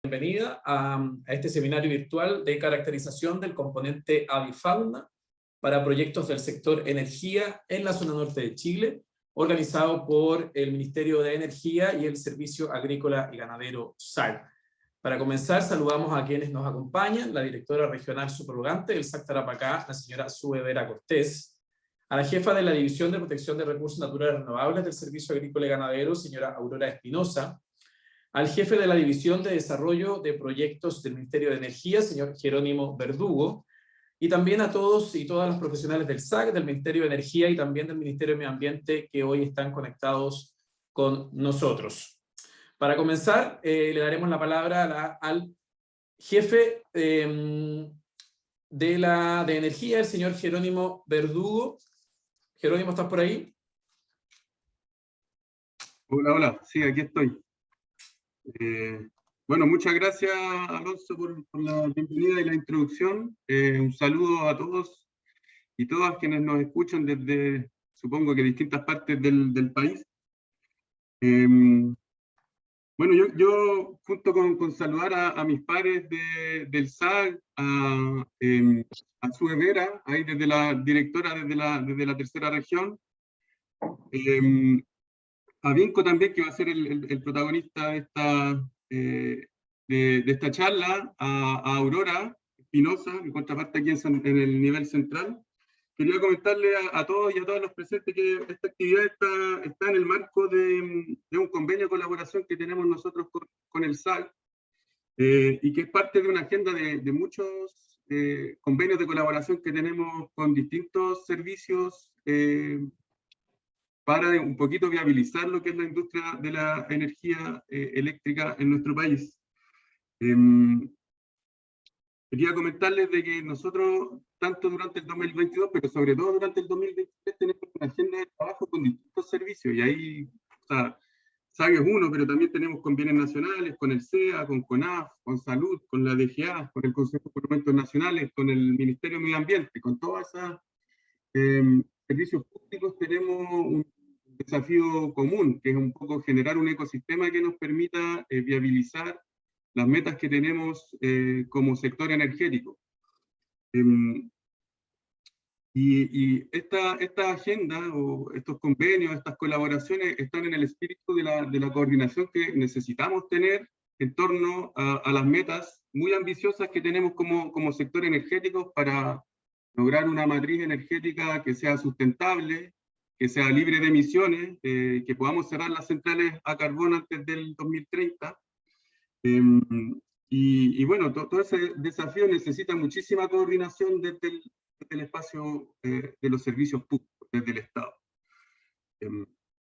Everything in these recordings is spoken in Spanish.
Bienvenida a este seminario virtual de caracterización del componente avifauna para proyectos del sector energía en la zona norte de Chile, organizado por el Ministerio de Energía y el Servicio Agrícola y Ganadero SAC. Para comenzar, saludamos a quienes nos acompañan: la directora regional subrogante del SAC Tarapacá, la señora Sue Vera Cortés; a la jefa de la División de Protección de Recursos Naturales Renovables del Servicio Agrícola y Ganadero, señora Aurora Espinosa; al jefe de la División de Desarrollo de Proyectos del Ministerio de Energía, señor Jerónimo Verdugo; y también a todos y todas los profesionales del SAC, del Ministerio de Energía y también del Ministerio de Medio Ambiente que hoy están conectados con nosotros. Para comenzar, le daremos la palabra al jefe de Energía, el señor Jerónimo Verdugo. Jerónimo, ¿estás por ahí? Hola, hola, sí, aquí estoy. Bueno, muchas gracias, Alonso, por la bienvenida y la introducción. Un saludo a todos y todas quienes nos escuchan desde, supongo que distintas partes del país. Bueno, yo junto con saludar a mis pares del SAC, a Sue Vera, ahí desde la directora desde la tercera región, a Vinco también, que va a ser el protagonista de esta charla, a Aurora Espinosa, mi contraparte aquí en el nivel central. Quería comentarle a todos y a todas los presentes que esta actividad está en el marco de un convenio de colaboración que tenemos nosotros con el SAC, y que es parte de una agenda de muchos convenios de colaboración que tenemos con distintos servicios, para un poquito viabilizar lo que es la industria de la energía eléctrica en nuestro país. Quería comentarles de que nosotros, tanto durante el 2022, pero sobre todo durante el 2023, tenemos una agenda de trabajo con distintos servicios, y ahí, o sea, SAC es uno, pero también tenemos convenios nacionales con el CEA, con CONAF, con Salud, con la DGA, con el Consejo de Monumentos Nacionales, con el Ministerio de Medio Ambiente, con todas esas servicios públicos. Tenemos un desafío común, que es un poco generar un ecosistema que nos permita viabilizar las metas que tenemos como sector energético. Y esta agenda, o estos convenios, estas colaboraciones, están en el espíritu de la coordinación que necesitamos tener en torno a las metas muy ambiciosas que tenemos como sector energético, para lograr una matriz energética que sea sustentable, que sea libre de emisiones, que podamos cerrar las centrales a carbón antes del 2030. Y bueno, todo ese desafío necesita muchísima coordinación desde el espacio de los servicios públicos, desde el Estado.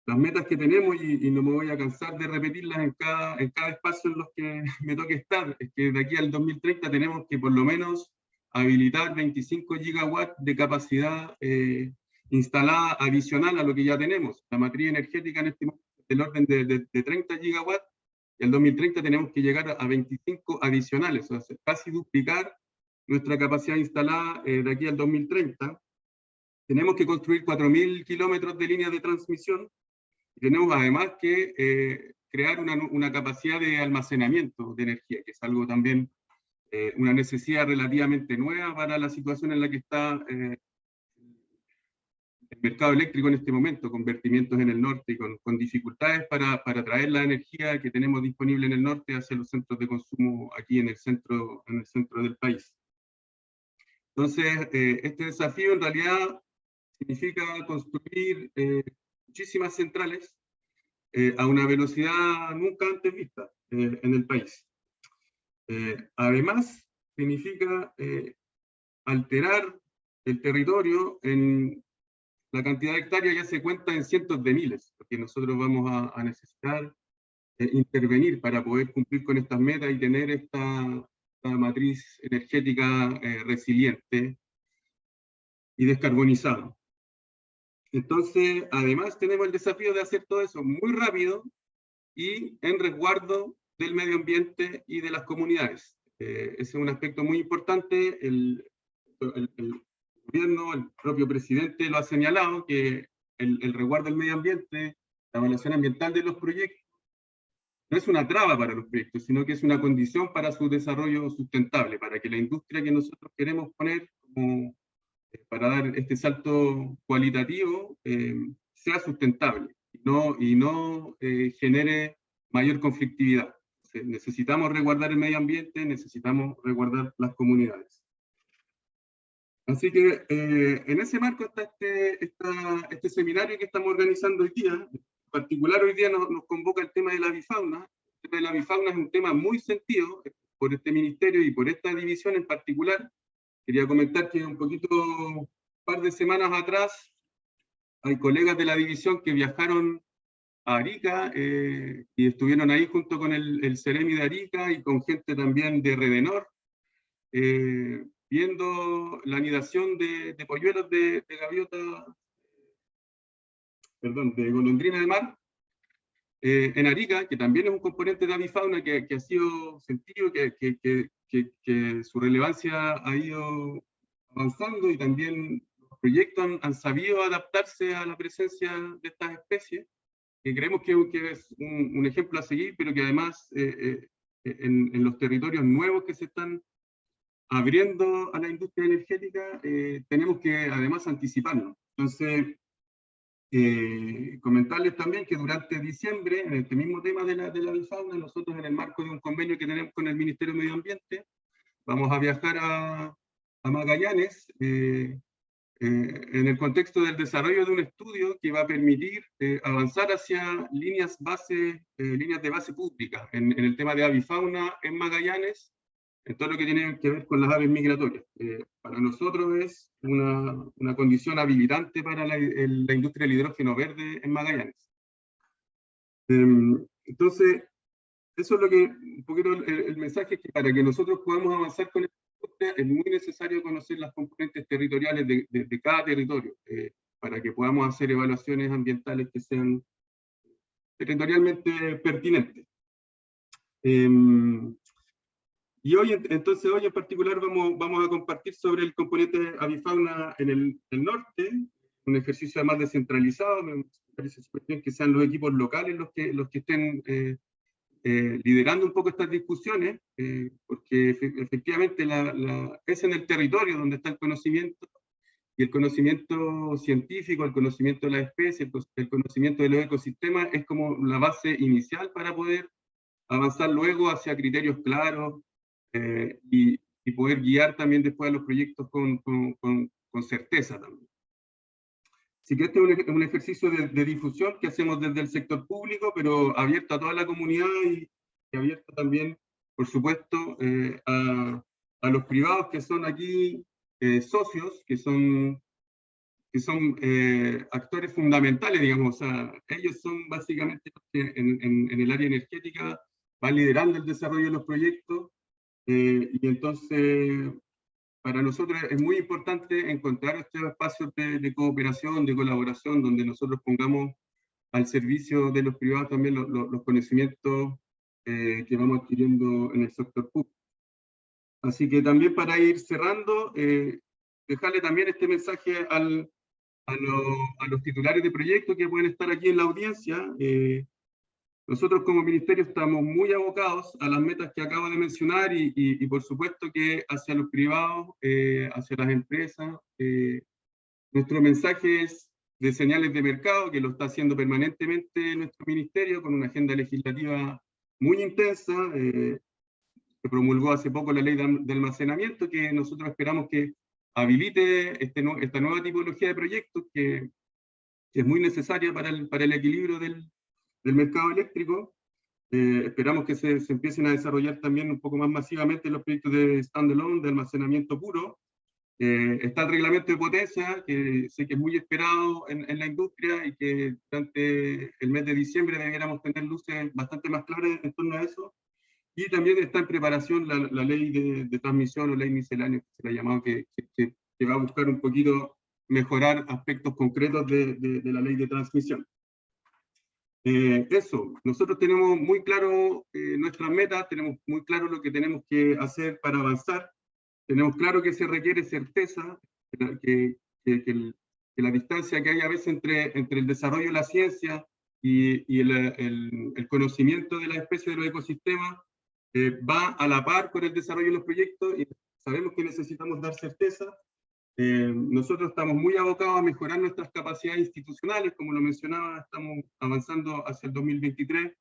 Las metas que tenemos, y no me voy a cansar de repetirlas en cada espacio en los que me toque estar, es que de aquí al 2030 tenemos que por lo menos habilitar 25 gigawatts de capacidad instalada adicional a lo que ya tenemos. La matriz energética en este momento es del orden de 30 gigawatts, y al 2030 tenemos que llegar a 25 adicionales, o sea, casi duplicar nuestra capacidad instalada de aquí al 2030. Tenemos que construir 4.000 kilómetros de líneas de transmisión, y tenemos además que crear una capacidad de almacenamiento de energía, que es algo también una necesidad relativamente nueva para la situación en la que está el mercado eléctrico en este momento, con vertimientos en el norte y con dificultades para traer la energía que tenemos disponible en el norte hacia los centros de consumo aquí en el centro del país. Entonces, este desafío en realidad significa construir muchísimas centrales a una velocidad nunca antes vista en el país. Además, significa alterar el territorio en la cantidad de hectáreas. Ya se cuenta en cientos de miles, porque nosotros vamos a necesitar intervenir para poder cumplir con estas metas y tener esta matriz energética resiliente y descarbonizada. Entonces, además tenemos el desafío de hacer todo eso muy rápido y en resguardo del medio ambiente y de las comunidades. Ese es un aspecto muy importante. El gobierno, el propio presidente lo ha señalado, que el resguardo del medio ambiente, la evaluación ambiental de los proyectos, no es una traba para los proyectos, sino que es una condición para su desarrollo sustentable, para que la industria que nosotros queremos poner como, para dar este salto cualitativo sea sustentable y no genere mayor conflictividad. Necesitamos resguardar el medio ambiente, necesitamos resguardar las comunidades. Así que en ese marco está este seminario que estamos organizando hoy día. En particular hoy día nos convoca el tema de la avifauna. El tema de la avifauna es un tema muy sentido por este ministerio y por esta división en particular. Quería comentar que un par de semanas atrás hay colegas de la división que viajaron a Arica y estuvieron ahí junto con el Ceremi de Arica y con gente también de Redenor, viendo la anidación de polluelos de gaviota, perdón, de golondrina de mar, en Arica, que también es un componente de avifauna que ha sido sentido, que su relevancia ha ido avanzando y también los proyectos han sabido adaptarse a la presencia de estas especies, que creemos que es un ejemplo a seguir, pero que además en los territorios nuevos que se están abriendo a la industria energética, tenemos que además anticiparnos. Entonces, comentarles también que durante diciembre, en este mismo tema de la avifauna, nosotros en el marco de un convenio que tenemos con el Ministerio de Medio Ambiente, vamos a viajar a Magallanes, en el contexto del desarrollo de un estudio que va a permitir avanzar hacia líneas de base pública en el tema de avifauna en Magallanes, en todo lo que tiene que ver con las aves migratorias. Para nosotros es una condición habilitante para la industria del hidrógeno verde en Magallanes. Entonces, eso es un poquito el mensaje, que para que nosotros podamos avanzar con esta industria es muy necesario conocer las componentes territoriales de cada territorio, para que podamos hacer evaluaciones ambientales que sean territorialmente pertinentes. Y entonces hoy en particular vamos a compartir sobre el componente avifauna en el norte, un ejercicio además descentralizado. Me parece súper bien que sean los equipos locales los que estén liderando un poco estas discusiones, porque efectivamente es en el territorio donde está el conocimiento, y el conocimiento científico, el conocimiento de la especie, el conocimiento de los ecosistemas es como la base inicial para poder avanzar luego hacia criterios claros, y poder guiar también después a los proyectos con certeza también. Así que este es un ejercicio de difusión que hacemos desde el sector público, pero abierto a toda la comunidad y abierto también, por supuesto, a los privados que son aquí socios, que son actores fundamentales, digamos. O sea, ellos son básicamente los que en el área energética van liderando el desarrollo de los proyectos. Y entonces, para nosotros es muy importante encontrar estos espacios de cooperación, de colaboración, donde nosotros pongamos al servicio de los privados también los conocimientos que vamos adquiriendo en el sector público. Así que también, para ir cerrando, dejarle también este mensaje a los titulares de proyectos que pueden estar aquí en la audiencia. Nosotros como ministerio estamos muy abocados a las metas que acabo de mencionar y por supuesto que hacia los privados, hacia las empresas. Nuestro mensaje es de señales de mercado, que lo está haciendo permanentemente nuestro ministerio con una agenda legislativa muy intensa. Se promulgó hace poco la ley de almacenamiento, que nosotros esperamos que habilite esta nueva tipología de proyectos que es muy necesaria para el equilibrio del mercado eléctrico. Esperamos que se empiecen a desarrollar también un poco más masivamente los proyectos de standalone, de almacenamiento puro. Está el reglamento de potencia, que sé que es muy esperado en la industria y que durante el mes de diciembre debiéramos tener luces bastante más claras en torno a eso. Y también está en preparación la ley de transmisión o ley miscelánea, que se le ha llamado, que va a buscar un poquito mejorar aspectos concretos de la ley de transmisión. Eso, nosotros tenemos muy claro nuestras metas, tenemos muy claro lo que tenemos que hacer para avanzar, tenemos claro que se requiere certeza, que la distancia que hay a veces entre el desarrollo de la ciencia y el conocimiento de las especies de los ecosistemas va a la par con el desarrollo de los proyectos, y sabemos que necesitamos dar certeza. Nosotros estamos muy abocados a mejorar nuestras capacidades institucionales, como lo mencionaba, estamos avanzando hacia el 2023.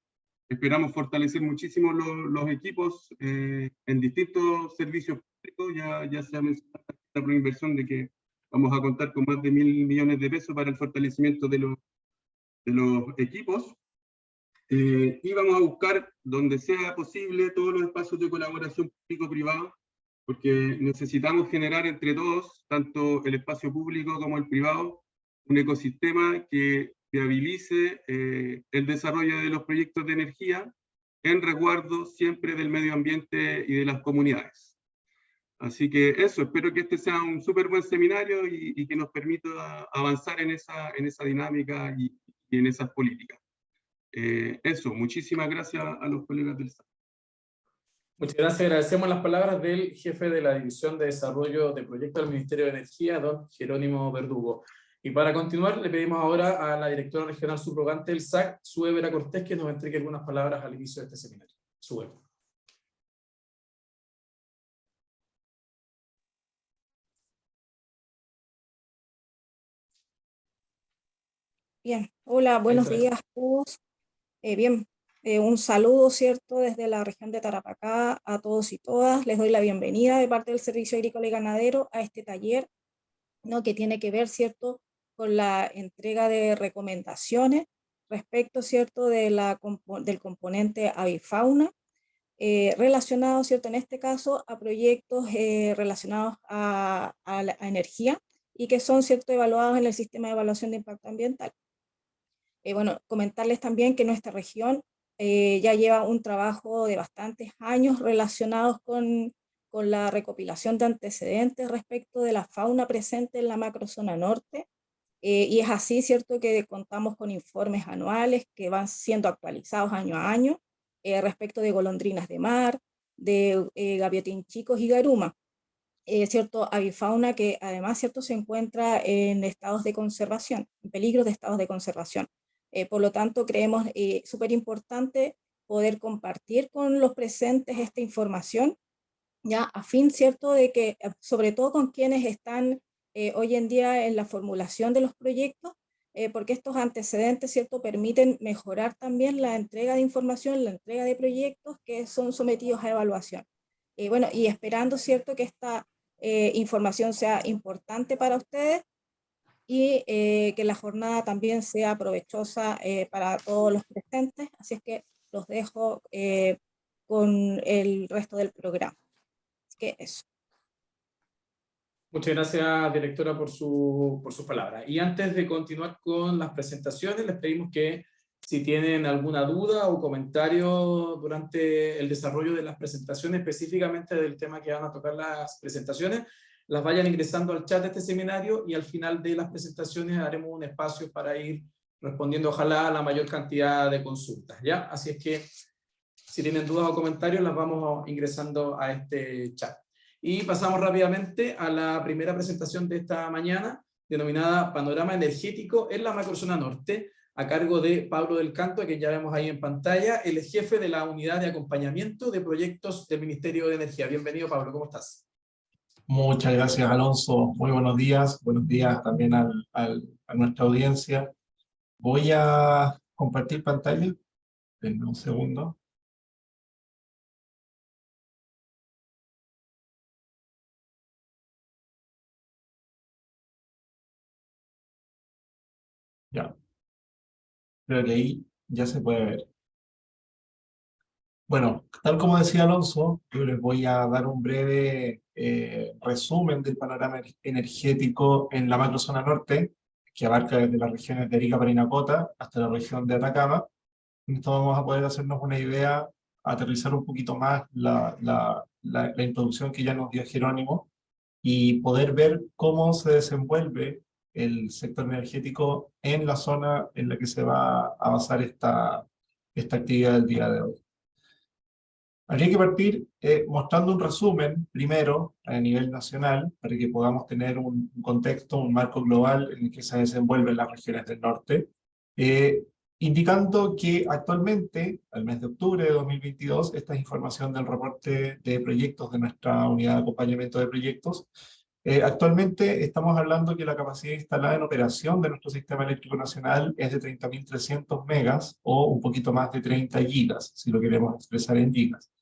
Esperamos fortalecer muchísimo los equipos en distintos servicios públicos. Ya se ha mencionado la proinversión de que vamos a contar con más de 1.000 millones de pesos para el fortalecimiento de los equipos. Y vamos a buscar, donde sea posible, todos los espacios de colaboración público-privado, porque necesitamos generar entre todos, tanto el espacio público como el privado, un ecosistema que viabilice el desarrollo de los proyectos de energía en resguardo siempre del medio ambiente y de las comunidades. Así que eso, espero que este sea un súper buen seminario y que nos permita avanzar en esa dinámica y en esas políticas. Eso, muchísimas gracias a los colegas del SAC. Muchas gracias, agradecemos las palabras del jefe de la División de Desarrollo de Proyectos del Ministerio de Energía, don Jerónimo Verdugo. Y para continuar, le pedimos ahora a la directora regional subrogante del SAC, Sue Vera Cortés, que nos entregue algunas palabras al inicio de este seminario. Sue. Bien, hola, buenos días a todos. Un saludo, ¿cierto?, desde la región de Tarapacá a todos y todas. Les doy la bienvenida de parte del Servicio Agrícola y Ganadero a este taller, ¿no?, que tiene que ver, ¿cierto?, con la entrega de recomendaciones respecto, ¿cierto?, del componente avifauna, relacionado, ¿cierto?, en este caso a proyectos relacionados a energía y que son, ¿cierto?, evaluados en el sistema de evaluación de impacto ambiental. Bueno, comentarles también que nuestra región ya lleva un trabajo de bastantes años relacionados con la recopilación de antecedentes respecto de la fauna presente en la macrozona norte, y es así, ¿cierto?, que contamos con informes anuales que van siendo actualizados año a año respecto de golondrinas de mar, de gaviotín chicos y garuma, ¿cierto?, avifauna que además, ¿cierto?, se encuentra en estados de conservación, en peligro de estados de conservación. Por lo tanto, creemos súper importante poder compartir con los presentes esta información, ya a fin, ¿cierto?, de que, sobre todo con quienes están hoy en día en la formulación de los proyectos, porque estos antecedentes, ¿cierto?, permiten mejorar también la entrega de información, la entrega de proyectos que son sometidos a evaluación. Bueno, y esperando, ¿cierto?, que esta información sea importante para ustedes, y que la jornada también sea provechosa para todos los presentes. Así es que los dejo con el resto del programa. Así que eso. Muchas gracias, directora, por sus palabras. Y antes de continuar con las presentaciones, les pedimos que si tienen alguna duda o comentario durante el desarrollo de las presentaciones, específicamente del tema que van a tocar las presentaciones, las vayan ingresando al chat de este seminario, y al final de las presentaciones haremos un espacio para ir respondiendo, ojalá, a la mayor cantidad de consultas, ¿ya? Así es que si tienen dudas o comentarios, las vamos ingresando a este chat. Y pasamos rápidamente a la primera presentación de esta mañana, denominada Panorama Energético en la Macrozona Norte, a cargo de Pablo del Canto, que ya vemos ahí en pantalla, el jefe de la Unidad de Acompañamiento de Proyectos del Ministerio de Energía. Bienvenido, Pablo, ¿cómo estás? Muchas gracias, Alonso. Muy buenos días también a nuestra audiencia. Voy a compartir pantalla. Denme un segundo. Ya. Creo que ahí ya se puede ver. Bueno, tal como decía Alonso, yo les voy a dar un breve resumen del panorama energético en la macrozona norte, que abarca desde las regiones de Arica, Parinacota hasta la región de Atacama. En esto vamos a poder hacernos una idea, aterrizar un poquito más la introducción que ya nos dio Jerónimo, y poder ver cómo se desenvuelve el sector energético en la zona en la que se va a basar esta actividad del día de hoy. Habría que partir mostrando un resumen, primero, a nivel nacional, para que podamos tener un contexto, un marco global en el que se desenvuelven las regiones del norte. indicando que actualmente, al mes de octubre de 2022, esta es información del reporte de proyectos de nuestra unidad de acompañamiento de proyectos, actualmente estamos hablando que la capacidad instalada en operación de nuestro sistema eléctrico nacional es de 30.300 megas o un poquito más de 30 gigas, si lo queremos expresar en gigas.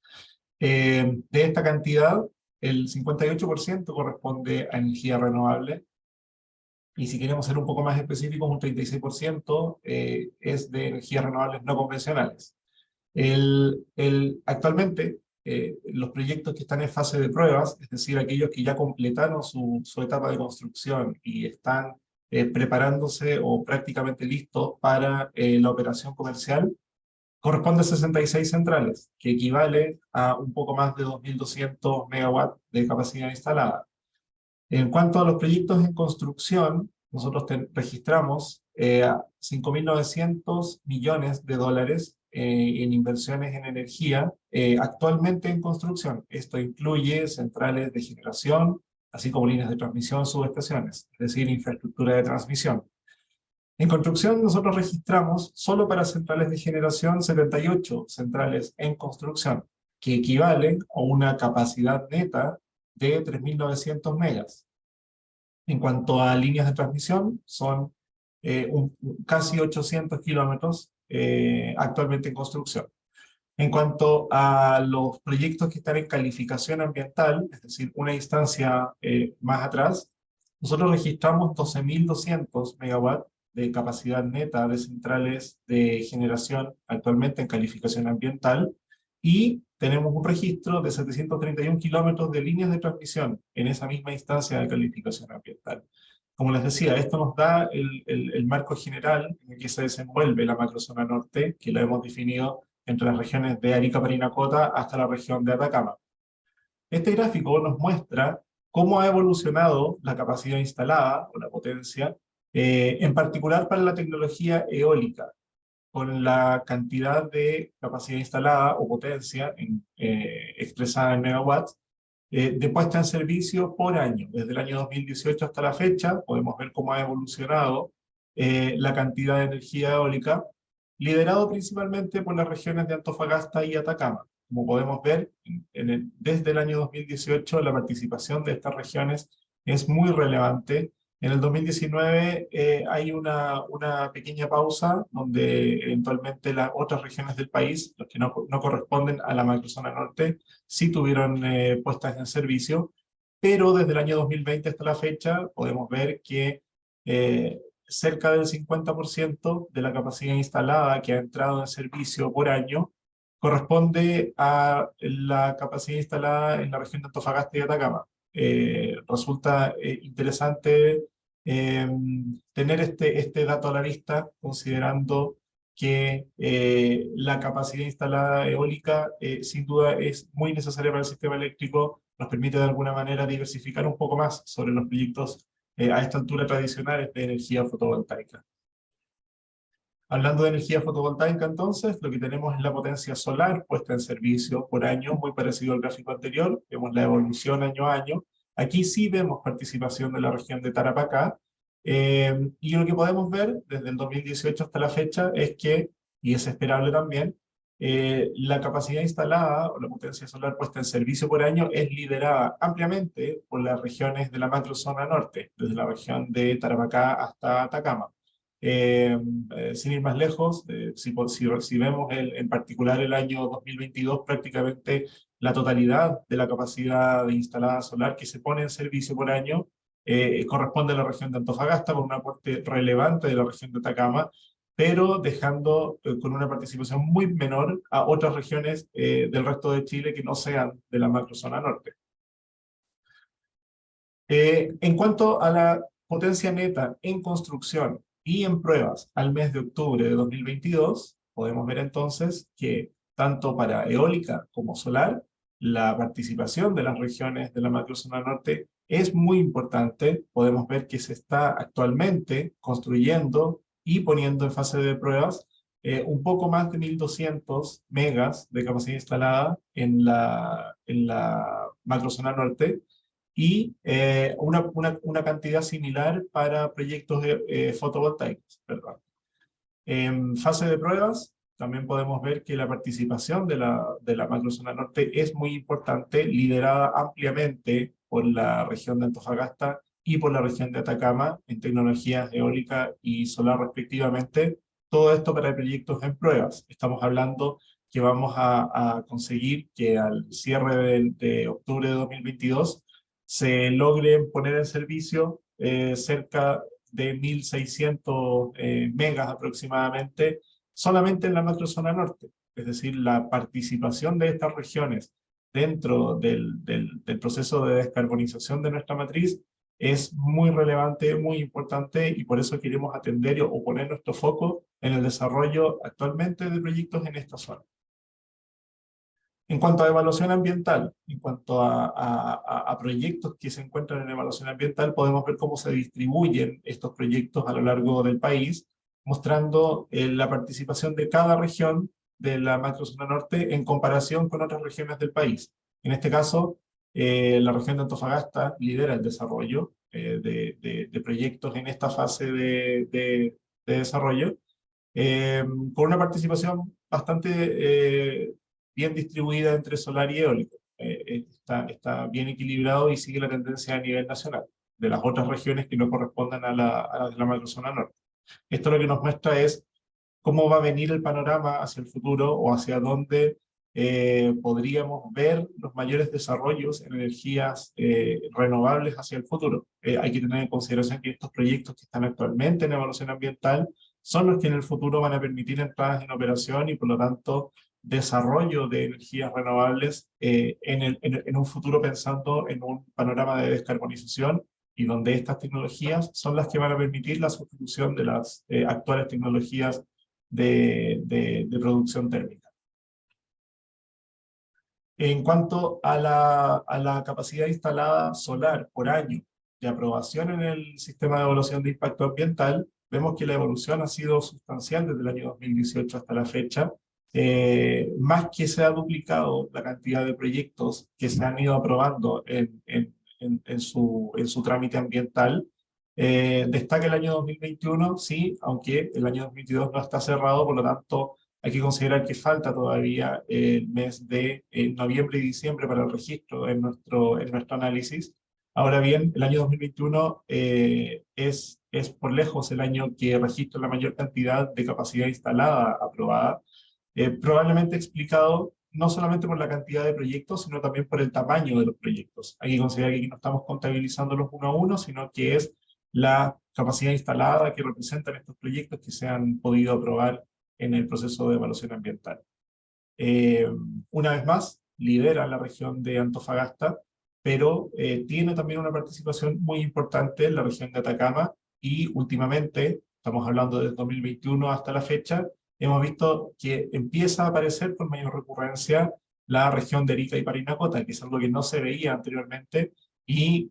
De esta cantidad, el 58% corresponde a energía renovable, y si queremos ser un poco más específicos, un 36% es de energías renovables no convencionales. Actualmente, los proyectos que están en fase de pruebas, es decir, aquellos que ya completaron su etapa de construcción y están preparándose o prácticamente listos para la operación comercial, corresponde a 66 centrales, que equivale a un poco más de 2.200 megawatts de capacidad instalada. En cuanto a los proyectos en construcción, nosotros registramos 5.900 millones de dólares en inversiones en energía actualmente en construcción. Esto incluye centrales de generación, así como líneas de transmisión, subestaciones, es decir, infraestructura de transmisión. En construcción nosotros registramos, solo para centrales de generación, 78 centrales en construcción, que equivalen a una capacidad neta de 3.900 megas. En cuanto a líneas de transmisión, son casi 800 kilómetros actualmente en construcción. En cuanto a los proyectos que están en calificación ambiental, es decir, una instancia más atrás, nosotros registramos 12.200 megawatts de capacidad neta de centrales de generación actualmente en calificación ambiental, y tenemos un registro de 731 kilómetros de líneas de transmisión en esa misma instancia de calificación ambiental. Como les decía, esto nos da el marco general en el que se desenvuelve la macrozona norte, que lo hemos definido entre las regiones de Arica, Parinacota hasta la región de Atacama. Este gráfico nos muestra cómo ha evolucionado la capacidad instalada, o la potencia, en particular para la tecnología eólica, con la cantidad de capacidad instalada o potencia expresada en megawatts, de puesta en servicio por año. Desde el año 2018 hasta la fecha, podemos ver cómo ha evolucionado la cantidad de energía eólica, liderado principalmente por las regiones de Antofagasta y Atacama. Como podemos ver, desde el año 2018 la participación de estas regiones es muy relevante. En el 2019 hay una pequeña pausa donde eventualmente las otras regiones del país, los que no corresponden a la macrozona norte, sí tuvieron puestas en servicio, pero desde el año 2020 hasta la fecha podemos ver que cerca del 50% de la capacidad instalada que ha entrado en servicio por año corresponde a la capacidad instalada en la región de Antofagasta y Atacama. Resulta interesante tener este dato a la vista, considerando que la capacidad instalada eólica sin duda es muy necesaria para el sistema eléctrico, nos permite de alguna manera diversificar un poco más sobre los proyectos a esta altura tradicionales de energía fotovoltaica. Hablando de energía fotovoltaica, entonces, lo que tenemos es la potencia solar puesta en servicio por año, muy parecido al gráfico anterior, vemos la evolución año a año. Aquí sí vemos participación de la región de Tarapacá, y lo que podemos ver desde el 2018 hasta la fecha es que, y es esperable también, la capacidad instalada o la potencia solar puesta en servicio por año es liderada ampliamente por las regiones de la macrozona norte, desde la región de Tarapacá hasta Atacama. Sin ir más lejos, si vemos en particular el año 2022, prácticamente la totalidad de la capacidad instalada solar que se pone en servicio por año corresponde a la región de Antofagasta, con un aporte relevante de la región de Atacama, pero dejando con una participación muy menor a otras regiones del resto de Chile que no sean de la macrozona norte. En cuanto a la potencia neta en construcción y en pruebas al mes de octubre de 2022, podemos ver entonces que tanto para eólica como solar, la participación de las regiones de la macrozona norte es muy importante. Podemos ver que se está actualmente construyendo y poniendo en fase de pruebas un poco más de 1.200 megas de capacidad instalada en la macrozona norte, y una cantidad similar para proyectos fotovoltaicos, perdón. En fase de pruebas, también podemos ver que la participación de la macrozona norte es muy importante, liderada ampliamente por la región de Antofagasta y por la región de Atacama en tecnologías eólica y solar respectivamente. Todo esto para proyectos en pruebas. Estamos hablando que vamos a conseguir que al cierre de octubre de 2022 se logren poner en servicio cerca de 1.600 megas aproximadamente, solamente en la macrozona norte. Es decir, la participación de estas regiones dentro del proceso de descarbonización de nuestra matriz es muy relevante, muy importante, y por eso queremos atender o poner nuestro foco en el desarrollo actualmente de proyectos en esta zona. En cuanto a evaluación ambiental, en cuanto a proyectos que se encuentran en evaluación ambiental, podemos ver cómo se distribuyen estos proyectos a lo largo del país, mostrando la participación de cada región de la macrozona norte en comparación con otras regiones del país. En este caso, la región de Antofagasta lidera el desarrollo de proyectos en esta fase de desarrollo, con una participación bastante bien distribuida entre solar y eólico. Está bien equilibrado y sigue la tendencia a nivel nacional, de las otras regiones que no correspondan a la de la macrozona norte. Esto lo que nos muestra es cómo va a venir el panorama hacia el futuro, o hacia dónde podríamos ver los mayores desarrollos en energías renovables hacia el futuro. Hay que tener en consideración que estos proyectos que están actualmente en evaluación ambiental son los que en el futuro van a permitir entradas en operación y por lo tanto desarrollo de energías renovables en un futuro, pensando en un panorama de descarbonización, y donde estas tecnologías son las que van a permitir la sustitución de las actuales tecnologías de producción térmica. En cuanto a la capacidad instalada solar por año de aprobación en el sistema de evaluación de impacto ambiental, vemos que la evolución ha sido sustancial desde el año 2018 hasta la fecha. Más que se ha duplicado la cantidad de proyectos que se han ido aprobando en su trámite ambiental. Destaca el año 2021, sí, aunque el año 2022 no está cerrado, por lo tanto hay que considerar que falta todavía el mes de noviembre y diciembre para el registro en nuestro análisis. Ahora bien, el año 2021 es por lejos el año que registra la mayor cantidad de capacidad instalada aprobada, probablemente explicado no solamente por la cantidad de proyectos, sino también por el tamaño de los proyectos. Hay que considerar que aquí no estamos contabilizándolos uno a uno, sino que es la capacidad instalada que representan estos proyectos que se han podido aprobar en el proceso de evaluación ambiental. Una vez más, lidera la región de Antofagasta, pero tiene también una participación muy importante en la región de Atacama, y últimamente, estamos hablando desde 2021 hasta la fecha, hemos visto que empieza a aparecer con mayor recurrencia la región de Arica y Parinacota, que es algo que no se veía anteriormente, y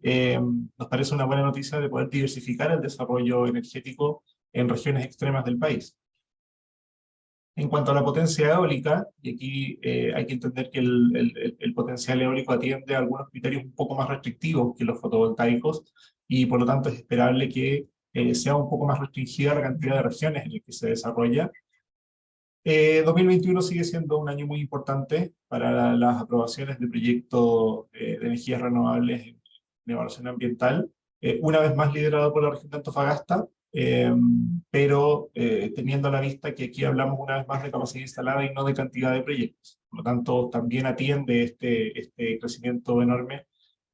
nos parece una buena noticia de poder diversificar el desarrollo energético en regiones extremas del país. En cuanto a la potencia eólica, y aquí hay que entender que el potencial eólico atiende a algunos criterios un poco más restrictivos que los fotovoltaicos, y por lo tanto es esperable que sea un poco más restringida la cantidad de regiones en las que se desarrolla. 2021 sigue siendo un año muy importante para las aprobaciones de proyectos de energías renovables en evaluación ambiental, una vez más liderado por la región de Antofagasta, pero teniendo a la vista que aquí hablamos una vez más de capacidad instalada y no de cantidad de proyectos. Por lo tanto, también atiende este crecimiento enorme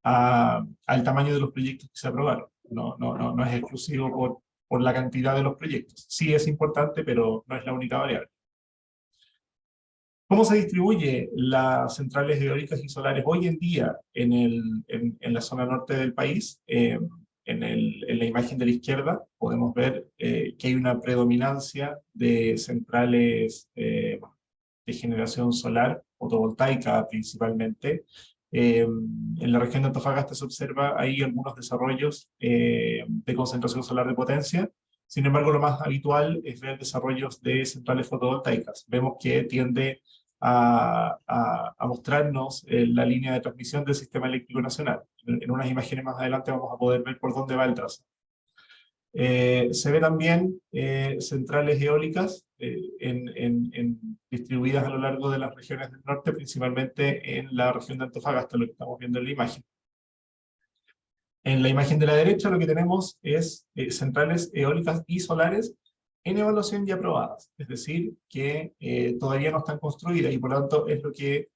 al tamaño de los proyectos que se aprobaron. No es exclusivo por la cantidad de los proyectos. Sí es importante, pero no es la única variable. ¿Cómo se distribuye las centrales eólicas y solares hoy en día en la zona norte del país? En la imagen de la izquierda podemos ver que hay una predominancia de centrales de generación solar, fotovoltaica principalmente. En la región de Antofagasta se observa ahí algunos desarrollos de concentración solar de potencia. Sin embargo, lo más habitual es ver desarrollos de centrales fotovoltaicas. Vemos que tiende a mostrarnos la línea de transmisión del sistema eléctrico nacional. En unas imágenes más adelante vamos a poder ver por dónde va el trazo. Se ve también centrales eólicas distribuidas a lo largo de las regiones del norte, principalmente en la región de Antofagasta, lo que estamos viendo en la imagen. En la imagen de la derecha lo que tenemos es centrales eólicas y solares en evaluación y aprobadas, es decir, que todavía no están construidas y por lo tanto es lo que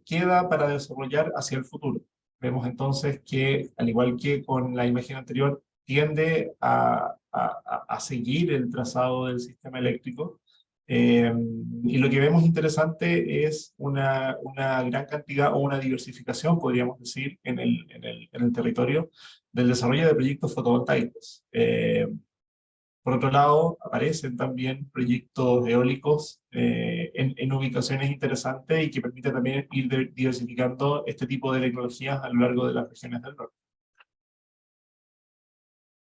queda para desarrollar hacia el futuro. Vemos entonces que, al igual que con la imagen anterior, tiende a seguir el trazado del sistema eléctrico. Y lo que vemos interesante es una gran cantidad o una diversificación, podríamos decir, en el territorio del desarrollo de proyectos fotovoltaicos. Por otro lado, aparecen también proyectos eólicos en ubicaciones interesantes y que permiten también ir diversificando este tipo de tecnologías a lo largo de las regiones del norte.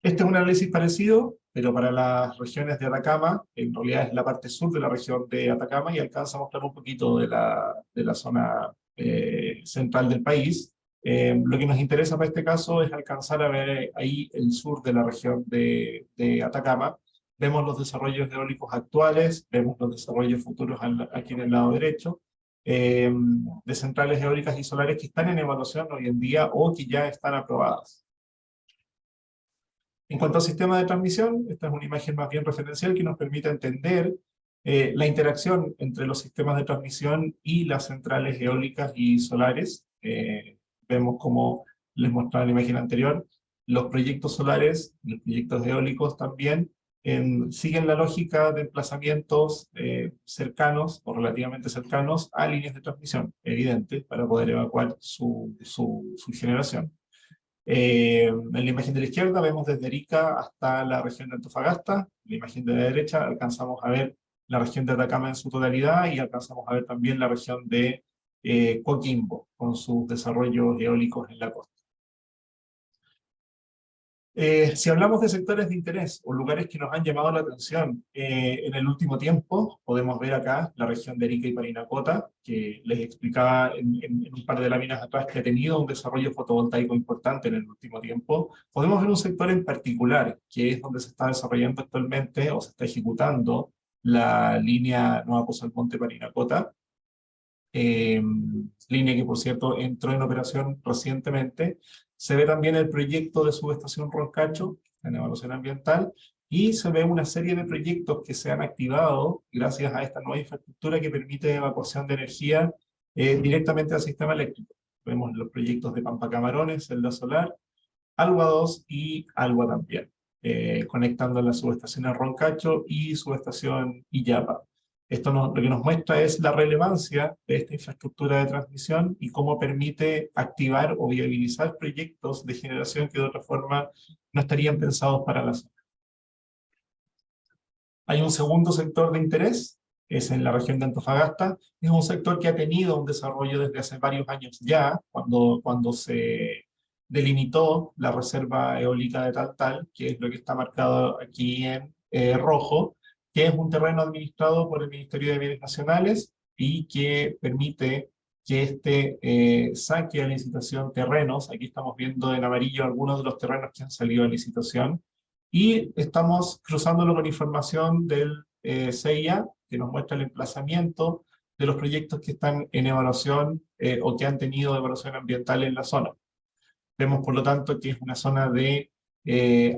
Este es un análisis parecido, pero para las regiones de Atacama, en realidad es la parte sur de la región de Atacama y alcanza a mostrar un poquito de la zona central del país. Lo que nos interesa para este caso es alcanzar a ver ahí el sur de la región de Atacama. Vemos los desarrollos eólicos actuales, vemos los desarrollos futuros aquí en el lado derecho, de centrales eólicas y solares que están en evaluación hoy en día o que ya están aprobadas. En cuanto al sistema de transmisión, esta es una imagen más bien referencial que nos permite entender la interacción entre los sistemas de transmisión y las centrales eólicas y solares. Vemos, como les mostraba en la imagen anterior, los proyectos solares, los proyectos eólicos también, siguen la lógica de emplazamientos cercanos o relativamente cercanos a líneas de transmisión, evidente, para poder evacuar su generación. En la imagen de la izquierda vemos desde Arica hasta la región de Antofagasta. En la imagen de la derecha alcanzamos a ver la región de Atacama en su totalidad y alcanzamos a ver también la región de Coquimbo, con sus desarrollos eólicos en la costa. Si hablamos de sectores de interés o lugares que nos han llamado la atención en el último tiempo, podemos ver acá la región de Arica y Parinacota, que les explicaba en un par de láminas atrás que ha tenido un desarrollo fotovoltaico importante en el último tiempo. Podemos ver un sector en particular, que es donde se está desarrollando actualmente o se está ejecutando la línea Nueva Poza Almonte Parinacota, línea que por cierto entró en operación recientemente. Se ve también el proyecto de subestación Roncacho en evaluación ambiental y se ve una serie de proyectos que se han activado gracias a esta nueva infraestructura que permite evacuación de energía directamente al sistema eléctrico. Vemos los proyectos de Pampa Camarones, Celda Solar, Alba 2 y Alba también, conectando las subestaciones Roncacho y subestación Illapa. Esto lo que nos muestra es la relevancia de esta infraestructura de transmisión y cómo permite activar o viabilizar proyectos de generación que de otra forma no estarían pensados para la zona. Hay un segundo sector de interés, es en la región de Antofagasta. Es un sector que ha tenido un desarrollo desde hace varios años ya, cuando se delimitó la reserva eólica de Taltal, que es lo que está marcado aquí en rojo, que es un terreno administrado por el Ministerio de Bienes Nacionales y que permite que saque a licitación terrenos. Aquí estamos viendo en amarillo algunos de los terrenos que han salido a licitación, y estamos cruzándolo con información del CIA, que nos muestra el emplazamiento de los proyectos que están en evaluación o que han tenido evaluación ambiental en la zona. Vemos, por lo tanto, que es una zona de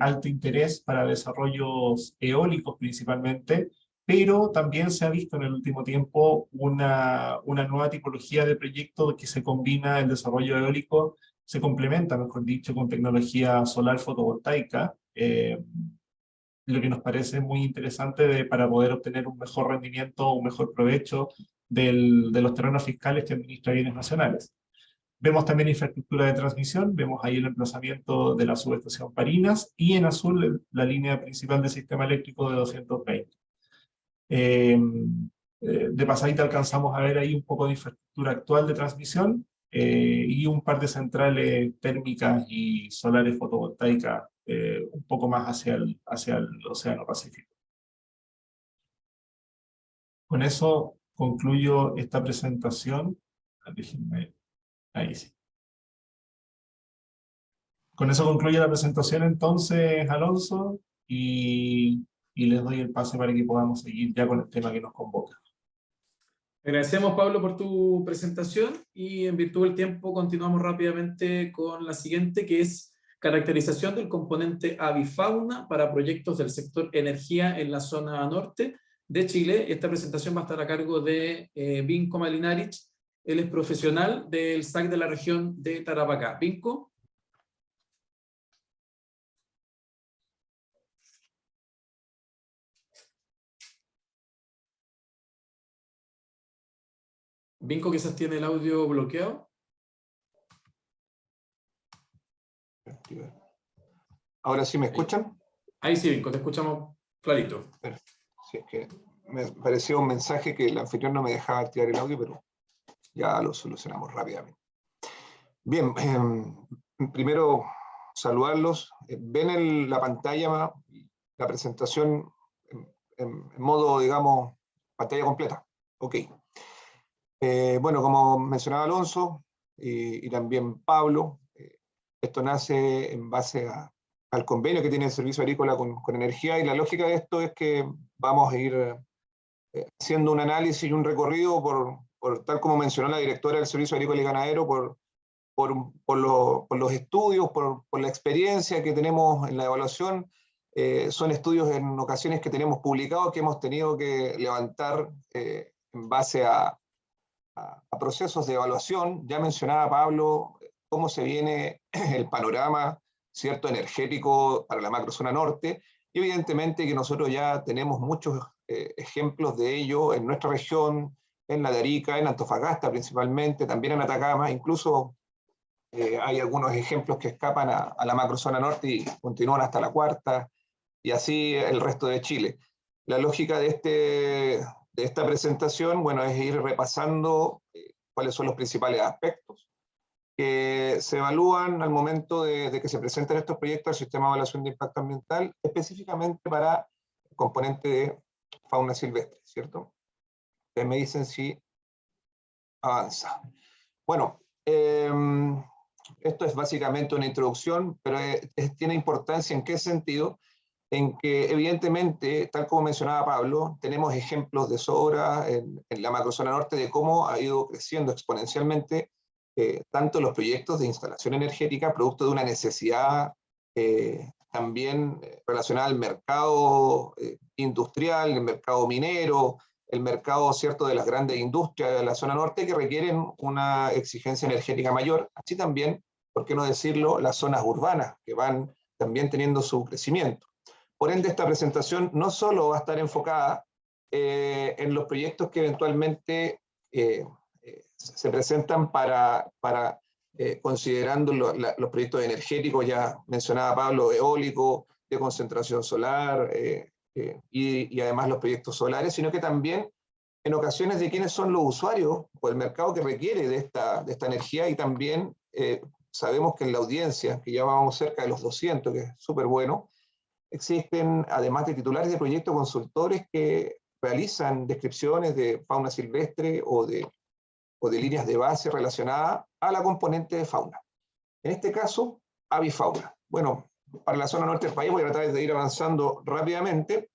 alto interés para desarrollos eólicos principalmente, pero también se ha visto en el último tiempo una nueva tipología de proyecto que se combina el desarrollo eólico, se complementa, mejor dicho, con tecnología solar fotovoltaica, lo que nos parece muy interesante para poder obtener un mejor rendimiento, un mejor provecho de los terrenos fiscales que administra Bienes Nacionales. Vemos también infraestructura de transmisión, vemos ahí el emplazamiento de la subestación Parinas y en azul la línea principal del sistema eléctrico de 220. De pasadita alcanzamos a ver ahí un poco de infraestructura actual de transmisión y un par de centrales térmicas y solares fotovoltaicas un poco más hacia el Océano Pacífico. Con eso concluyo esta presentación. Déjenme. Ahí sí. Con eso concluye la presentación entonces, Alonso. y les doy el pase para que podamos seguir ya con el tema que nos convoca. Agradecemos, Pablo, por tu presentación y en virtud del tiempo continuamos rápidamente con la siguiente, que es caracterización del componente avifauna para proyectos del sector energía en la zona norte de Chile. Esta presentación va a estar a cargo de Vinko Malinaric. Él es profesional del SAC de la región de Tarapacá. Vinko. Vinko quizás tiene el audio bloqueado. Ahora sí me escuchan. Ahí sí, Vinko, te escuchamos clarito. Sí, es que me pareció un mensaje que el anfitrión no me dejaba activar el audio, pero ya lo solucionamos rápidamente. Bien, primero saludarlos. Ven en la pantalla la presentación en modo, digamos, pantalla completa. Ok. Bueno, como mencionaba Alonso y también Pablo, esto nace en base al convenio que tiene el Servicio Agrícola con Energía, y la lógica de esto es que vamos a ir haciendo un análisis y un recorrido por tal como mencionó la directora del Servicio Agrícola y Ganadero, por los estudios, por la experiencia que tenemos en la evaluación. Son estudios en ocasiones que tenemos publicados, que hemos tenido que levantar en base a procesos de evaluación. Ya mencionaba Pablo cómo se viene el panorama, ¿cierto?, energético para la macrozona norte, y evidentemente que nosotros ya tenemos muchos ejemplos de ello en nuestra región, en la de Arica, en Antofagasta principalmente, también en Atacama, incluso hay algunos ejemplos que escapan a la macrozona norte y continúan hasta la cuarta, y así el resto de Chile. La lógica de esta presentación, bueno, es ir repasando cuáles son los principales aspectos que se evalúan al momento de que se presentan estos proyectos al Sistema de Evaluación de Impacto Ambiental, específicamente para el componente de fauna silvestre, ¿cierto? Ustedes me dicen si avanza. Bueno, esto es básicamente una introducción, pero tiene importancia. ¿En qué sentido? En que evidentemente, tal como mencionaba Pablo, tenemos ejemplos de sobra en la macrozona norte de cómo ha ido creciendo exponencialmente tanto los proyectos de instalación energética, producto de una necesidad también relacionada al mercado industrial, el mercado minero, el mercado, ¿cierto?, de las grandes industrias de la zona norte, que requieren una exigencia energética mayor. Así también, por qué no decirlo, las zonas urbanas, que van también teniendo su crecimiento. Por ende, esta presentación no solo va a estar enfocada en los proyectos que eventualmente se presentan considerando los proyectos energéticos, ya mencionaba Pablo, eólico, de concentración solar, y además los proyectos solares, sino que también en ocasiones de quiénes son los usuarios o el mercado que requiere de esta energía, y también sabemos que en la audiencia, que ya vamos cerca de los 200, que es súper bueno, existen, además de titulares de proyectos, consultores que realizan descripciones de fauna silvestre o de líneas de base relacionadas a la componente de fauna. En este caso, avifauna. Bueno, para la zona norte del país voy a tratar de ir avanzando rápidamente.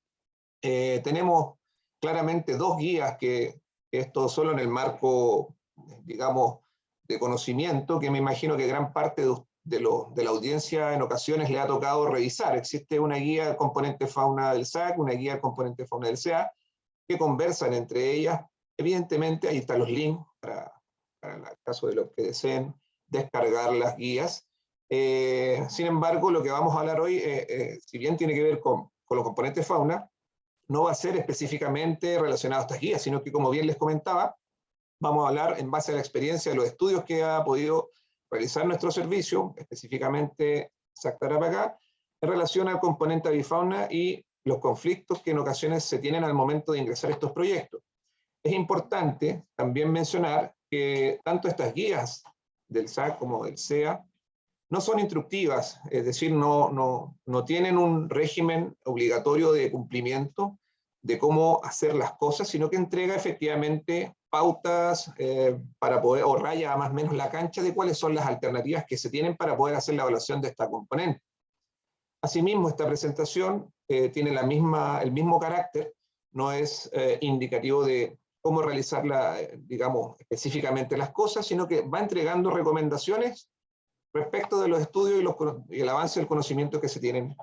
Tenemos claramente dos guías que esto solo en el marco, digamos, de conocimiento, que me imagino que gran parte de la audiencia en ocasiones le ha tocado revisar. Existe una guía del componente fauna del SAC, una guía del componente fauna del CA, que conversan entre ellas. Evidentemente, ahí están los links para el caso de los que deseen descargar las guías. Sin embargo, lo que vamos a hablar hoy, si bien tiene que ver con los componentes fauna, no va a ser específicamente relacionado a estas guías, sino que, como bien les comentaba, vamos a hablar en base a la experiencia de los estudios que ha podido realizar nuestro servicio, específicamente SAC Tarapacá, en relación al componente avifauna y los conflictos que en ocasiones se tienen al momento de ingresar a estos proyectos. Es importante también mencionar que tanto estas guías del SAC como del CEA no son instructivas, es decir, no tienen un régimen obligatorio de cumplimiento de cómo hacer las cosas, sino que entrega efectivamente pautas para poder, o raya más o menos la cancha de cuáles son las alternativas que se tienen para poder hacer la evaluación de esta componente. Asimismo, esta presentación tiene el mismo carácter, no es indicativo de cómo realizar, digamos, específicamente las cosas, sino que va entregando recomendaciones respecto de los estudios y el avance del conocimiento que se tienen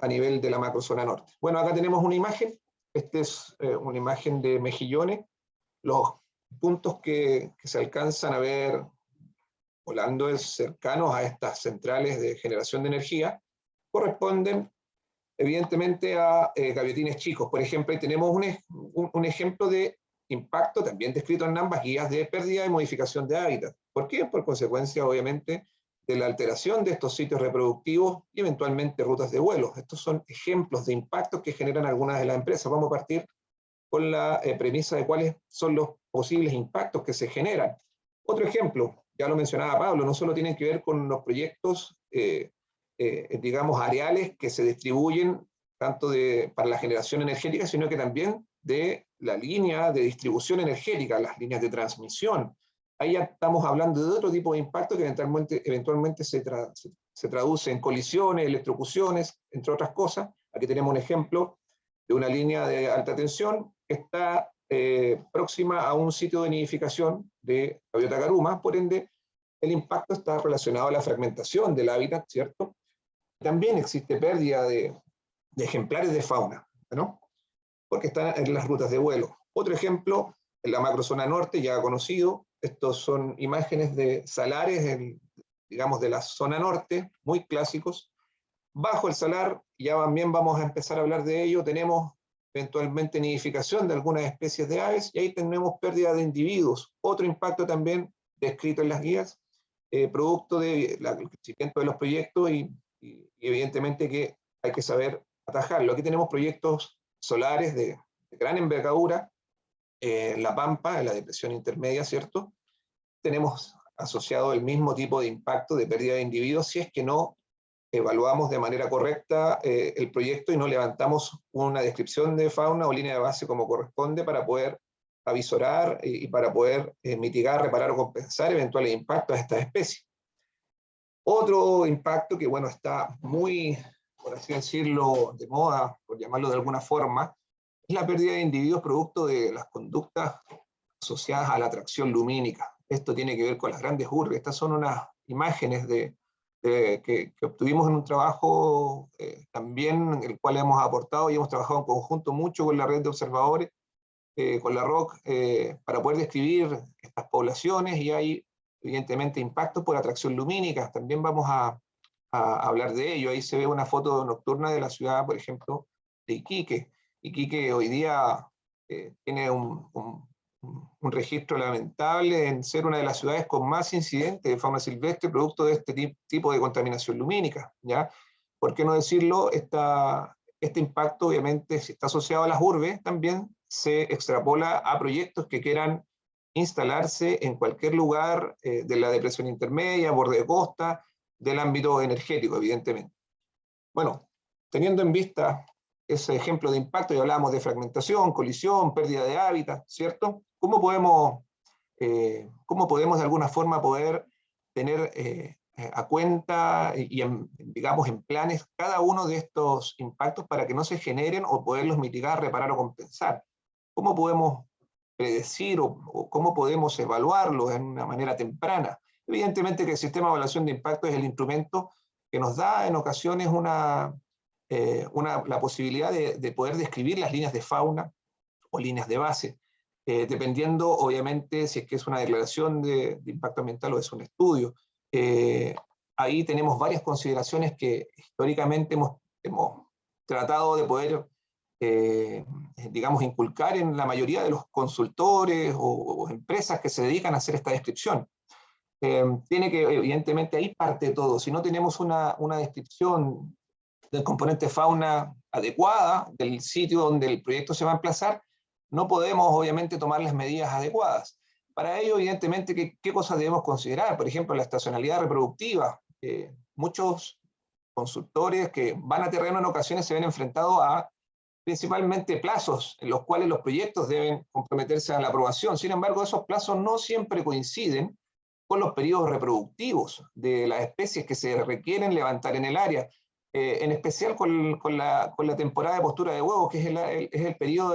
a nivel de la macrozona norte. Bueno, acá tenemos una imagen. Esta es una imagen de Mejillones. Los puntos que se alcanzan a ver volando cercanos a estas centrales de generación de energía corresponden evidentemente a gaviotines chicos. Por ejemplo, ahí tenemos un ejemplo de impacto también descrito en ambas guías de pérdida y modificación de hábitat. ¿Por qué? Por consecuencia, obviamente, de la alteración de estos sitios reproductivos y eventualmente rutas de vuelo. Estos son ejemplos de impactos que generan algunas de las empresas. Vamos a partir con la premisa de cuáles son los posibles impactos que se generan. Otro ejemplo, ya lo mencionaba Pablo, no solo tienen que ver con los proyectos, digamos, areales que se distribuyen tanto para la generación energética, sino que también de la línea de distribución energética, las líneas de transmisión. Ahí ya estamos hablando de otro tipo de impacto que eventualmente se traduce en colisiones, electrocuciones, entre otras cosas. Aquí tenemos un ejemplo de una línea de alta tensión que está próxima a un sitio de nidificación de gaviota caruma, por ende el impacto está relacionado a la fragmentación del hábitat, ¿cierto? También existe pérdida de ejemplares de fauna, ¿no? Porque están en las rutas de vuelo. Otro ejemplo, en la macrozona norte, ya conocido, estos son imágenes de salares, digamos, de la zona norte, muy clásicos. Bajo el salar, ya también vamos a empezar a hablar de ello, tenemos eventualmente nidificación de algunas especies de aves, y ahí tenemos pérdida de individuos. Otro impacto también descrito en las guías, producto del crecimiento de los proyectos y evidentemente que hay que saber atajarlo. Aquí tenemos proyectos solares de gran envergadura, en La Pampa, en la depresión intermedia, ¿cierto? Tenemos asociado el mismo tipo de impacto de pérdida de individuos si es que no evaluamos de manera correcta el proyecto y no levantamos una descripción de fauna o línea de base como corresponde para poder avisorar y para poder mitigar, reparar o compensar eventuales impactos a estas especies. Otro impacto que, bueno, está muy, por así decirlo, de moda, por llamarlo de alguna forma, es la pérdida de individuos producto de las conductas asociadas a la atracción lumínica. Esto tiene que ver con las grandes urbes. Estas son unas imágenes que obtuvimos en un trabajo también en el cual hemos aportado y hemos trabajado en conjunto mucho con la red de observadores, con la ROC, para poder describir estas poblaciones, y hay evidentemente impactos por atracción lumínica. También vamos a hablar de ello. Ahí se ve una foto nocturna de la ciudad, por ejemplo, de Iquique. Iquique hoy día tiene un registro lamentable en ser una de las ciudades con más incidentes de fauna silvestre producto de este tipo de contaminación lumínica, ¿ya? ¿Por qué no decirlo? Este impacto, obviamente, si está asociado a las urbes, también se extrapola a proyectos que quieran instalarse en cualquier lugar de la depresión intermedia, borde de costa, del ámbito energético, evidentemente. Bueno, teniendo en vista ese ejemplo de impacto, y hablábamos de fragmentación, colisión, pérdida de hábitat, ¿cierto? ¿Cómo podemos de alguna forma poder tener a cuenta y digamos en planes cada uno de estos impactos para que no se generen o poderlos mitigar, reparar o compensar? ¿Cómo podemos predecir o cómo podemos evaluarlos de una manera temprana? Evidentemente que el sistema de evaluación de impacto es el instrumento que nos da en ocasiones la posibilidad de poder describir las líneas de fauna o líneas de base, dependiendo obviamente si es que es una declaración de impacto ambiental o es un estudio. Ahí tenemos varias consideraciones que históricamente hemos tratado de poder, digamos, inculcar en la mayoría de los consultores o empresas que se dedican a hacer esta descripción. Tiene que, evidentemente, ahí parte todo. Si no tenemos una descripción del componente fauna adecuada, del sitio donde el proyecto se va a emplazar, no podemos, obviamente, tomar las medidas adecuadas. Para ello, evidentemente, ¿qué cosas debemos considerar? Por ejemplo, la estacionalidad reproductiva. Muchos consultores que van a terreno en ocasiones se ven enfrentados a principalmente plazos en los cuales los proyectos deben comprometerse a la aprobación. Sin embargo, esos plazos no siempre coinciden con los periodos reproductivos de las especies que se requieren levantar en el área. en especial con la temporada de postura de huevos, que es el periodo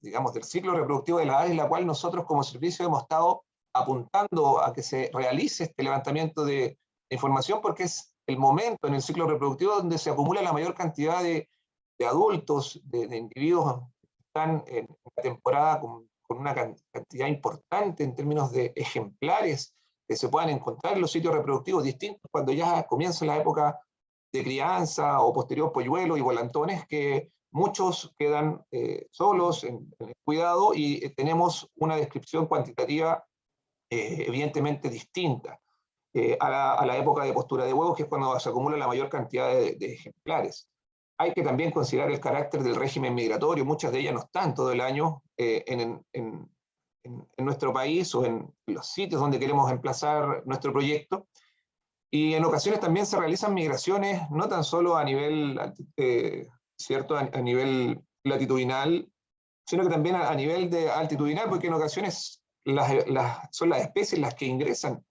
digamos, del ciclo reproductivo de las aves, en la cual nosotros como servicio hemos estado apuntando a que se realice este levantamiento de información, porque es el momento en el ciclo reproductivo donde se acumula la mayor cantidad de adultos, de individuos que están en la temporada con una cantidad importante en términos de ejemplares que se puedan encontrar en los sitios reproductivos distintos cuando ya comienza la época de crianza o posterior polluelo y volantones, que muchos quedan solos en el cuidado, y tenemos una descripción cuantitativa evidentemente distinta a la época de postura de huevos, que es cuando se acumula la mayor cantidad de ejemplares. Hay que también considerar el carácter del régimen migratorio. Muchas de ellas no están todo el año en nuestro país o en los sitios donde queremos emplazar nuestro proyecto. Y en ocasiones también se realizan migraciones no tan solo a nivel, ¿cierto? A nivel latitudinal, sino que también a nivel de altitudinal, porque en ocasiones son las especies las que ingresan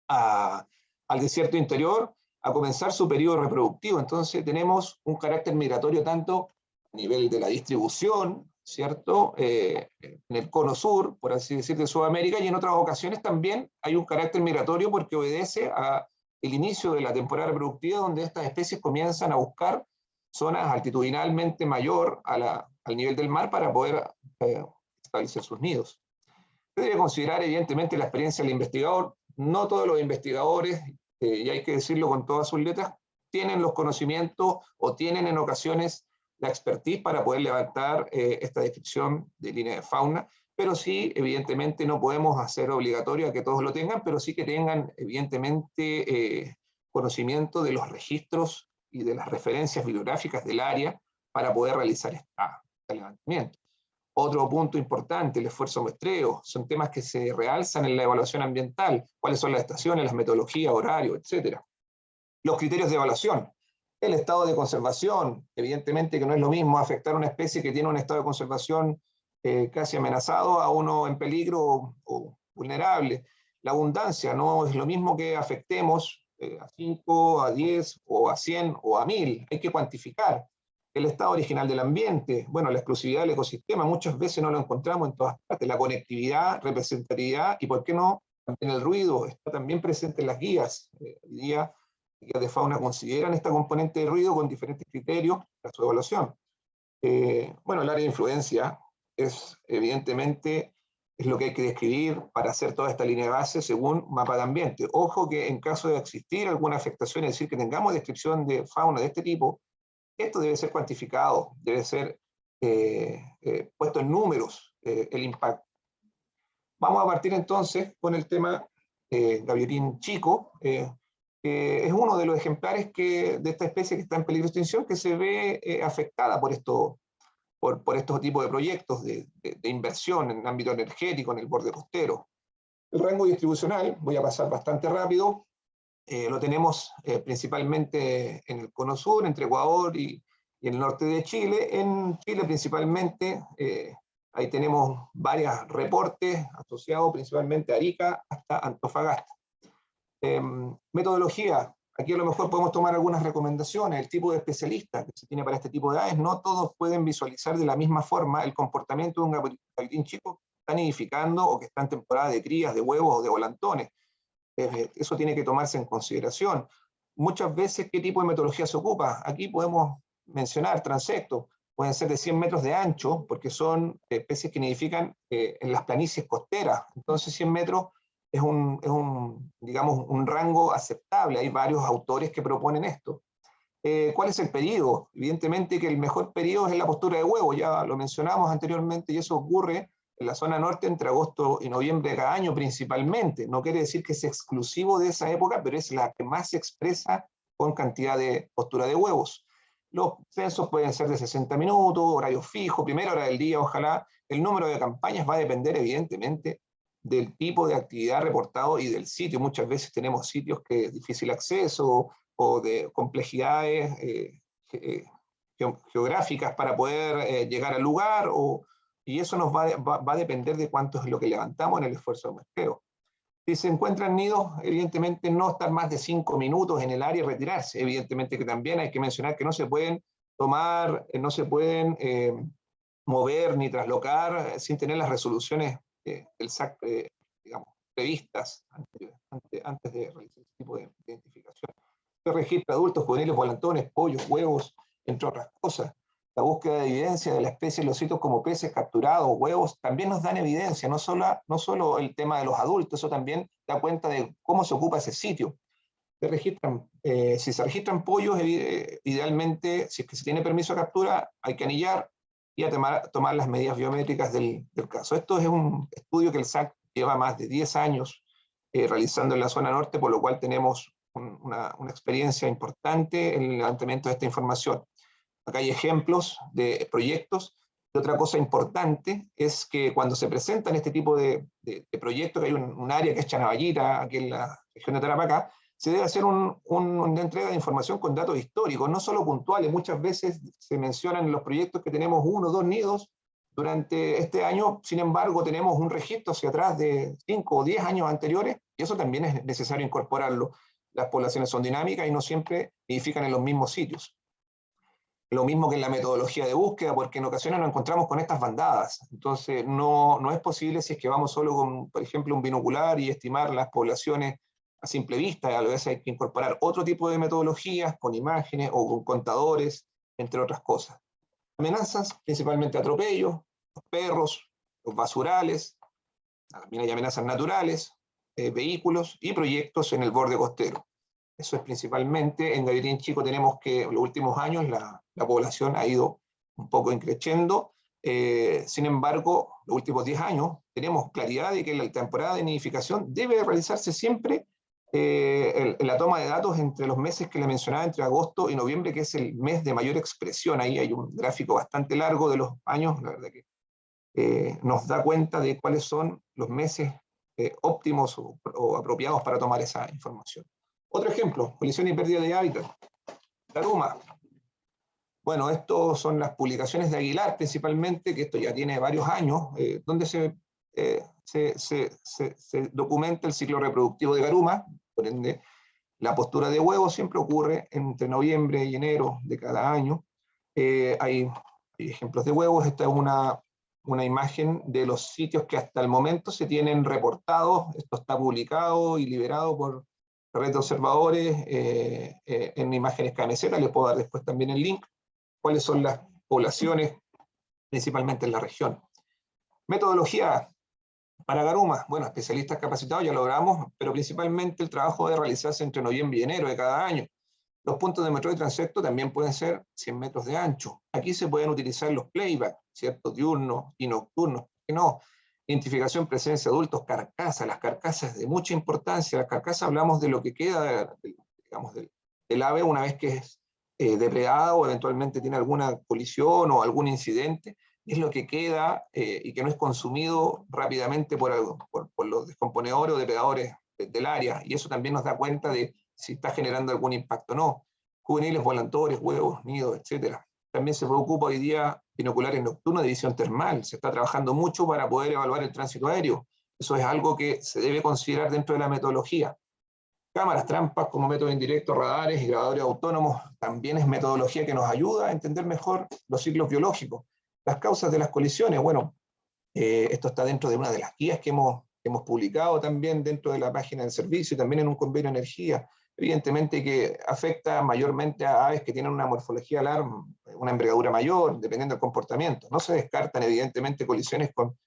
al desierto interior a comenzar su periodo reproductivo. Entonces tenemos un carácter migratorio tanto a nivel de la distribución, ¿cierto? En el cono sur, por así decir, de Sudamérica, y en otras ocasiones también hay un carácter migratorio porque obedece al inicio de la temporada reproductiva, donde estas especies comienzan a buscar zonas altitudinalmente mayor al nivel del mar para poder establecer sus nidos. Se debe considerar evidentemente la experiencia del investigador. No todos los investigadores, y hay que decirlo con todas sus letras, tienen los conocimientos o tienen en ocasiones la expertise para poder levantar esta descripción de línea de fauna, pero sí, evidentemente, no podemos hacer obligatorio a que todos lo tengan, pero sí que tengan, evidentemente, conocimiento de los registros y de las referencias bibliográficas del área para poder realizar este levantamiento. Otro punto importante, el esfuerzo muestreo, son temas que se realzan en la evaluación ambiental, cuáles son las estaciones, las metodologías, horarios, etc. Los criterios de evaluación, el estado de conservación, evidentemente que no es lo mismo afectar a una especie que tiene un estado de conservación casi amenazado a uno en peligro o vulnerable. La abundancia no es lo mismo que afectemos a 5, a 10, o a 100, o a 1000, hay que cuantificar. El estado original del ambiente, bueno, la exclusividad del ecosistema, muchas veces no lo encontramos en todas partes, la conectividad, representatividad, y por qué no, también el ruido, está también presente en las guías. Hoy día, las guías de fauna consideran esta componente de ruido con diferentes criterios para su evaluación. Bueno, el área de influencia evidentemente, es lo que hay que describir para hacer toda esta línea de base según mapa de ambiente. Ojo que en caso de existir alguna afectación, es decir, que tengamos descripción de fauna de este tipo, esto debe ser cuantificado, debe ser puesto en números el impacto. Vamos a partir entonces con el tema gaviotín chico, que es uno de los ejemplares de esta especie que está en peligro de extinción, que se ve afectada por estos tipos de proyectos de inversión en el ámbito energético, en el borde costero. El rango distribucional, voy a pasar bastante rápido, lo tenemos principalmente en el cono sur, entre Ecuador y el norte de Chile. En Chile principalmente, ahí tenemos varios reportes asociados principalmente a Arica hasta Antofagasta. Metodología, aquí a lo mejor podemos tomar algunas recomendaciones. El tipo de especialista que se tiene para este tipo de aves, no todos pueden visualizar de la misma forma el comportamiento de un gaviotín chico que está nidificando o que está en temporada de crías, de huevos o de volantones. Eso tiene que tomarse en consideración. Muchas veces, ¿qué tipo de metodología se ocupa? Aquí podemos mencionar transectos, pueden ser de 100 metros de ancho, porque son especies que nidifican en las planicies costeras. Entonces 100 metros es digamos, un rango aceptable. Hay varios autores que proponen esto. ¿Cuál es el periodo? Evidentemente que el mejor periodo es en la postura de huevo, ya lo mencionamos anteriormente, y eso ocurre en la zona norte entre agosto y noviembre de cada año principalmente. No quiere decir que es exclusivo de esa época, pero es la que más se expresa con cantidad de postura de huevos. Los censos pueden ser de 60 minutos, horario fijo, primera hora del día, ojalá. El número de campañas va a depender evidentemente del tipo de actividad reportado y del sitio. Muchas veces tenemos sitios que es difícil acceso o de complejidades geográficas para poder llegar al lugar, y eso nos va a depender de cuánto es lo que levantamos en el esfuerzo de muestreo. Si se encuentran nidos, evidentemente no estar más de 5 minutos en el área y retirarse. Evidentemente que también hay que mencionar que no se pueden tomar, no se pueden mover ni traslocar sin tener las resoluciones del SAC, digamos, previstas antes de realizar este tipo de identificación. Se registra adultos, juveniles, volantones, pollos, huevos, entre otras cosas. La búsqueda de evidencia de la especie de los sitios como peces capturados, huevos, también nos dan evidencia, no solo el tema de los adultos, eso también da cuenta de cómo se ocupa ese sitio. Si se registran pollos, idealmente, si es que se tiene permiso de captura, hay que anillar y tomar las medidas biométricas del caso. Esto es un estudio que el SAC lleva más de 10 años realizando en la zona norte, por lo cual tenemos una experiencia importante en el levantamiento de esta información. Acá hay ejemplos de proyectos. Y otra cosa importante es que cuando se presentan este tipo de proyectos, que hay un área que es Chanaballita, aquí en la región de Tarapacá, se debe hacer una entrega de información con datos históricos, no solo puntuales. Muchas veces se mencionan en los proyectos que tenemos 1 o 2 nidos durante este año, sin embargo tenemos un registro hacia atrás de 5 o 10 años anteriores, y eso también es necesario incorporarlo. Las poblaciones son dinámicas y no siempre nidifican en los mismos sitios. Lo mismo que en la metodología de búsqueda, porque en ocasiones nos encontramos con estas bandadas. Entonces, no es posible si es que vamos solo con, por ejemplo, un binocular y estimar las poblaciones a simple vista. A veces hay que incorporar otro tipo de metodologías, con imágenes o con contadores, entre otras cosas. Amenazas, principalmente atropellos, los perros, los basurales, también hay amenazas naturales, vehículos y proyectos en el borde costero. Eso es principalmente. En Gavietín Chico tenemos que en los últimos años la población ha ido un poco increciendo. Sin embargo, los últimos 10 años tenemos claridad de que la temporada de nidificación debe realizarse siempre en la toma de datos entre los meses que le mencionaba, entre agosto y noviembre, que es el mes de mayor expresión. Ahí hay un gráfico bastante largo de los años, la verdad que nos da cuenta de cuáles son los meses óptimos o apropiados para tomar esa información. Otro ejemplo, colisión y pérdida de hábitat. Taruma. Bueno, estos son las publicaciones de Aguilar, principalmente, que esto ya tiene varios años, donde se documenta el ciclo reproductivo de Garuma. Por ende, la postura de huevos siempre ocurre entre noviembre y enero de cada año. Hay ejemplos de huevos. Esta es una imagen de los sitios que hasta el momento se tienen reportados. Esto está publicado y liberado por la red de observadores en imágenes KMZ. Les puedo dar después también el link. ¿Cuáles son las poblaciones, principalmente en la región? Metodología para Garuma. Bueno, especialistas capacitados, ya lo logramos, pero principalmente el trabajo debe realizarse entre noviembre y enero de cada año. Los puntos de metro y transecto también pueden ser 100 metros de ancho. Aquí se pueden utilizar los playback, ¿cierto? Diurnos y nocturnos. ¿Por qué no? Identificación, presencia de adultos, carcasas. Las carcasas de mucha importancia. Las carcasas hablamos de lo que queda, digamos, del ave una vez que es depredada o eventualmente tiene alguna colisión o algún incidente. Es lo que queda y que no es consumido rápidamente por los descomponedores o depredadores del área. Y eso también nos da cuenta de si está generando algún impacto o no. Juveniles, volantores, huevos, nidos, etc. También se preocupa hoy día binoculares nocturnos de visión termal. Se está trabajando mucho para poder evaluar el tránsito aéreo. Eso es algo que se debe considerar dentro de la metodología. Cámaras trampas como método indirecto, radares y grabadores autónomos, también es metodología que nos ayuda a entender mejor los ciclos biológicos. Las causas de las colisiones, bueno, esto está dentro de una de las guías que hemos publicado también dentro de la página del servicio y también en un convenio de energía. Evidentemente que afecta mayormente a aves que tienen una morfología alarma, una envergadura mayor, dependiendo del comportamiento. No se descartan evidentemente colisiones con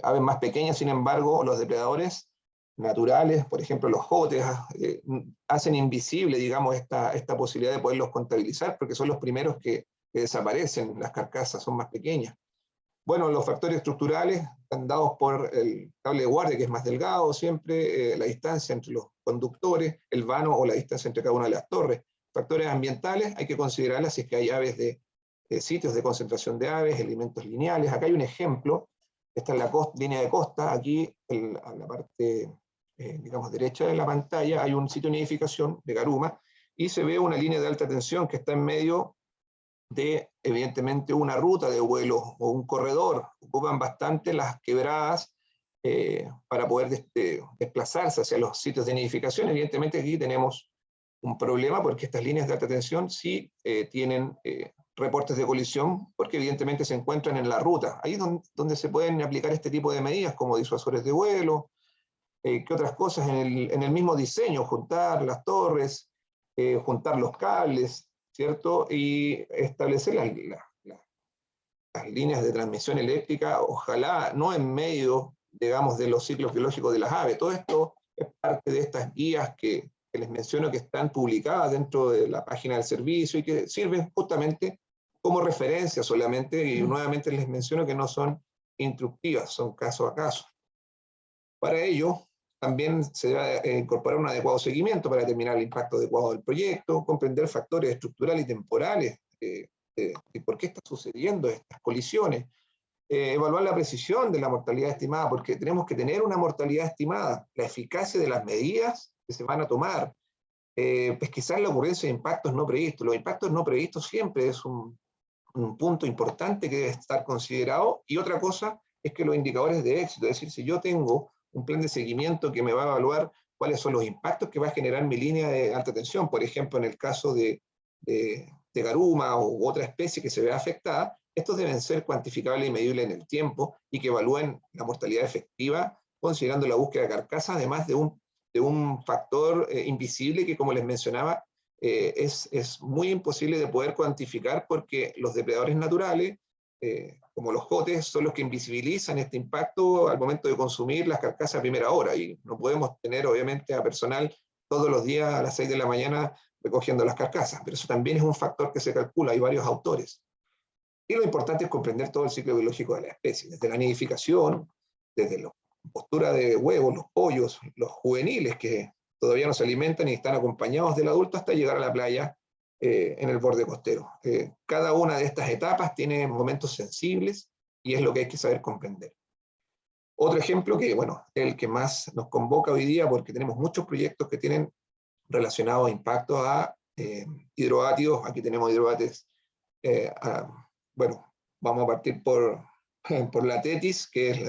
aves más pequeñas, sin embargo, los depredadores naturales, por ejemplo los jotes, hacen invisible, digamos, esta posibilidad de poderlos contabilizar, porque son los primeros que desaparecen, las carcasas son más pequeñas. Bueno, los factores estructurales están dados por el cable de guardia, que es más delgado siempre, la distancia entre los conductores, el vano o la distancia entre cada una de las torres. Factores ambientales hay que considerarlas si es que hay aves de sitios de concentración de aves, elementos lineales. Acá hay un ejemplo, esta es la línea de costa, aquí a la parte digamos, derecha de la pantalla hay un sitio de nidificación de Garuma y se ve una línea de alta tensión que está en medio de, evidentemente, una ruta de vuelo o un corredor. Ocupan bastante las quebradas para poder desplazarse hacia los sitios de nidificación. Evidentemente aquí tenemos un problema porque estas líneas de alta tensión sí tienen reportes de colisión, porque evidentemente se encuentran en la ruta. Ahí es donde se pueden aplicar este tipo de medidas como disuasores de vuelo, que otras cosas en el mismo diseño, juntar las torres, juntar los cables, ¿cierto? Y establecer las líneas de transmisión eléctrica, ojalá no en medio, digamos, de los ciclos biológicos de las aves. Todo esto es parte de estas guías que les menciono que están publicadas dentro de la página del servicio y que sirven justamente como referencia solamente, y nuevamente les menciono que no son instructivas, son caso a caso. Para ello, también se debe incorporar un adecuado seguimiento para determinar el impacto adecuado del proyecto, comprender factores estructurales y temporales, de por qué están sucediendo estas colisiones, evaluar la precisión de la mortalidad estimada, porque tenemos que tener una mortalidad estimada, la eficacia de las medidas que se van a tomar, pesquisar la ocurrencia de impactos no previstos. Los impactos no previstos siempre es un punto importante que debe estar considerado, y otra cosa es que los indicadores de éxito, es decir, si yo tengo un plan de seguimiento que me va a evaluar cuáles son los impactos que va a generar mi línea de alta tensión, por ejemplo, en el caso de garuma u otra especie que se vea afectada, estos deben ser cuantificables y medibles en el tiempo y que evalúen la mortalidad efectiva, considerando la búsqueda de carcasas, además de un factor invisible que, como les mencionaba, es muy imposible de poder cuantificar porque los depredadores naturales, como los jotes, son los que invisibilizan este impacto al momento de consumir las carcasas a primera hora, y no podemos tener obviamente a personal todos los días a las 6 de la mañana recogiendo las carcasas, pero eso también es un factor que se calcula, hay varios autores. Y lo importante es comprender todo el ciclo biológico de la especie, desde la nidificación, desde la postura de huevos, los pollos, los juveniles que todavía no se alimentan y están acompañados del adulto hasta llegar a la playa en el borde costero. Cada una de estas etapas tiene momentos sensibles y es lo que hay que saber comprender. Otro ejemplo que, bueno, el que más nos convoca hoy día, porque tenemos muchos proyectos que tienen relacionados a impactos a hidroátidos. Aquí tenemos hidroátidos, bueno, vamos a partir por la tetis, que es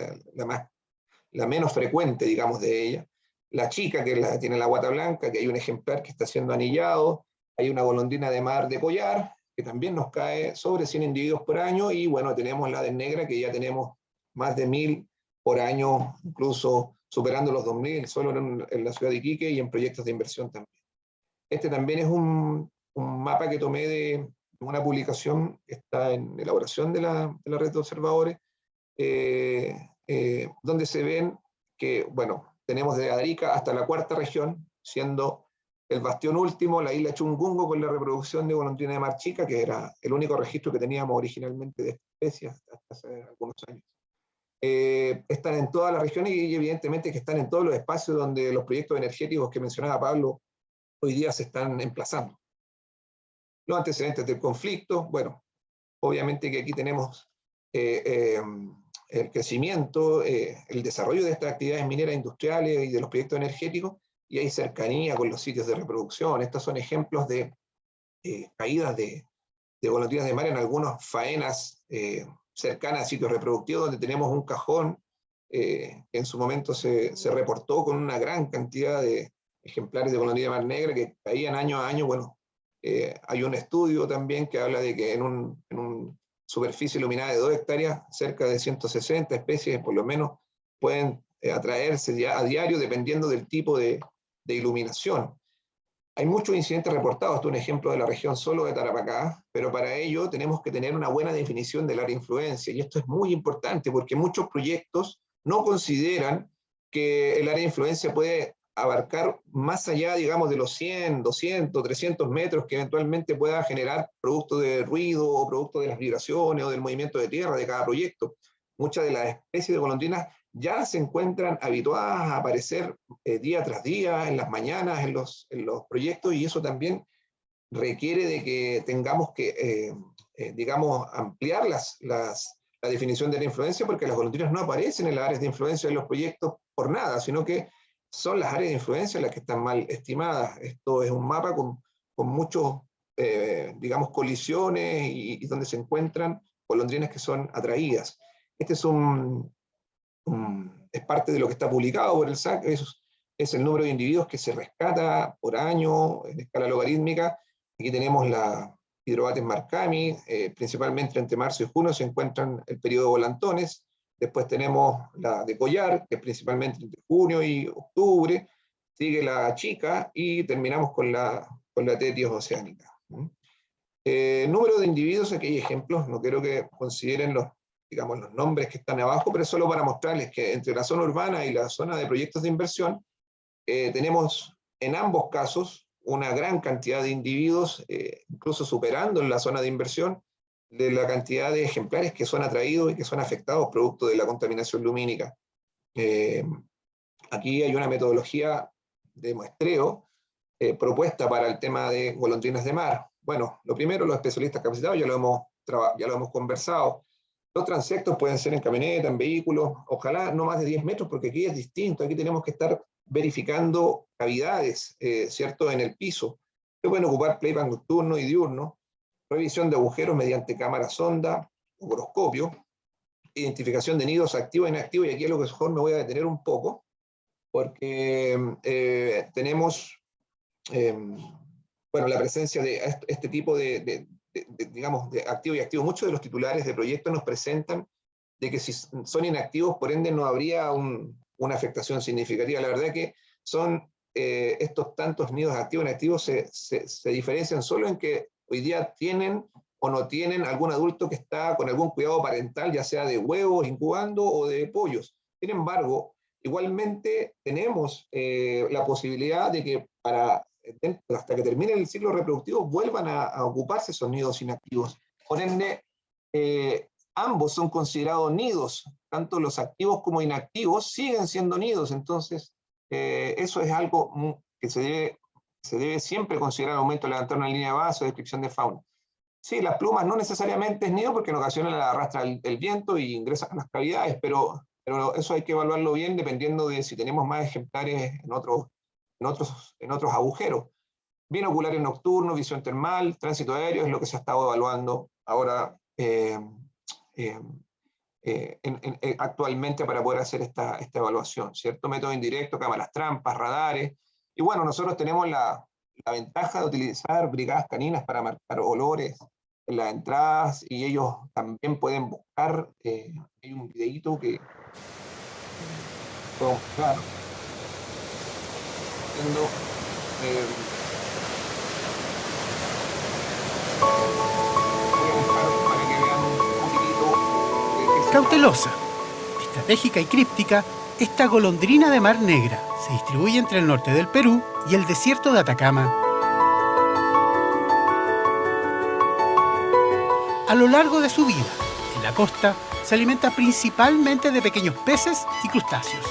la menos frecuente, digamos, de ella. La chica, que tiene la guata blanca, que hay un ejemplar que está siendo anillado. Hay una golondrina de mar de collar, que también nos cae sobre 100 individuos por año, y bueno, tenemos la negra, que ya tenemos más de 1000 por año, incluso superando los 2000, solo en la ciudad de Iquique y en proyectos de inversión también. Este también es un mapa que tomé de una publicación que está en elaboración de la red de observadores, donde se ven que, bueno, tenemos de Arica hasta la cuarta región, siendo el bastión último la isla Chungungo, con la reproducción de golondrina de mar chica, que era el único registro que teníamos originalmente de especies hasta hace algunos años. Están en todas las regiones y evidentemente que están en todos los espacios donde los proyectos energéticos que mencionaba Pablo hoy día se están emplazando. Los antecedentes del conflicto, bueno, obviamente que aquí tenemos el crecimiento, el desarrollo de estas actividades mineras industriales y de los proyectos energéticos, y hay cercanía con los sitios de reproducción. Estos son ejemplos de caídas de golondrinas de mar en algunas faenas cercanas a sitios reproductivos, donde tenemos un cajón que en su momento se reportó con una gran cantidad de ejemplares de golondrina de mar negra que caían año a año. Bueno, hay un estudio también que habla de que en una superficie iluminada de 2 hectáreas, cerca de 160 especies por lo menos pueden atraerse a diario dependiendo del tipo de iluminación. Hay muchos incidentes reportados, esto es un ejemplo de la región solo de Tarapacá, pero para ello tenemos que tener una buena definición del área de influencia, y esto es muy importante porque muchos proyectos no consideran que el área de influencia puede abarcar más allá, digamos, de los 100, 200, 300 metros que eventualmente pueda generar producto de ruido o producto de las vibraciones o del movimiento de tierra de cada proyecto. Muchas de las especies de golondrinas ya se encuentran habituadas a aparecer día tras día, en las mañanas, en los proyectos, y eso también requiere de que tengamos que, digamos, ampliar la definición de la influencia, porque las golondrinas no aparecen en las áreas de influencia de los proyectos por nada, sino que son las áreas de influencia las que están mal estimadas. Esto es un mapa con muchos, digamos, colisiones y donde se encuentran golondrinas que son atraídas. Este es un es parte de lo que está publicado por el SAC, es el número de individuos que se rescata por año en escala logarítmica. Aquí tenemos la Hidrobates Marcami, principalmente entre marzo y junio se encuentran el periodo de volantones. Después tenemos la de Collar, que es principalmente entre junio y octubre. Sigue la Chica y terminamos con la Tetios oceánica. Número de individuos, aquí hay ejemplos, no quiero que consideren los nombres que están abajo, pero solo para mostrarles que entre la zona urbana y la zona de proyectos de inversión, tenemos en ambos casos una gran cantidad de individuos, incluso superando en la zona de inversión de la cantidad de ejemplares que son atraídos y que son afectados producto de la contaminación lumínica. Aquí hay una metodología de muestreo propuesta para el tema de golondrinas de mar. Bueno, lo primero, los especialistas capacitados, ya lo hemos conversado. Los transectos pueden ser en camioneta, en vehículos, ojalá no más de 10 metros, porque aquí es distinto, aquí tenemos que estar verificando cavidades, ¿cierto?, en el piso. Se pueden ocupar playback nocturno y diurno, revisión de agujeros mediante cámara sonda, horoscopio, identificación de nidos activos e inactivos, y aquí a lo que mejor me voy a detener un poco, porque tenemos la presencia de este tipo de activo y activo. Muchos de los titulares de proyectos nos presentan de que si son inactivos, por ende no habría una afectación significativa. La verdad que son estos tantos nidos activos e inactivos se diferencian solo en que hoy día tienen o no tienen algún adulto que está con algún cuidado parental, ya sea de huevos incubando o de pollos. Sin embargo, igualmente tenemos la posibilidad de que hasta que termine el ciclo reproductivo vuelvan a ocuparse esos nidos inactivos. Por ende, ambos son considerados nidos, tanto los activos como inactivos siguen siendo nidos. Entonces, eso es algo que se debe siempre considerar al momento de levantar una línea de base o descripción de fauna. Sí, las plumas no necesariamente es nido, porque en ocasiones la arrastra el viento y ingresan a las cavidades, pero eso hay que evaluarlo bien dependiendo de si tenemos más ejemplares en otros agujeros. Binoculares nocturnos, visión termal, tránsito aéreo es lo que se ha estado evaluando ahora actualmente para poder hacer esta evaluación, ¿cierto? Método indirecto, cámaras trampas, radares. Y bueno, nosotros tenemos la ventaja de utilizar brigadas caninas para marcar olores en las entradas, y ellos también pueden buscar, hay un videíto que puedo mostrar, Cautelosa, estratégica y críptica, esta golondrina de mar negra se distribuye entre el norte del Perú y el desierto de Atacama. A lo largo de su vida, en la costa, se alimenta principalmente de pequeños peces y crustáceos,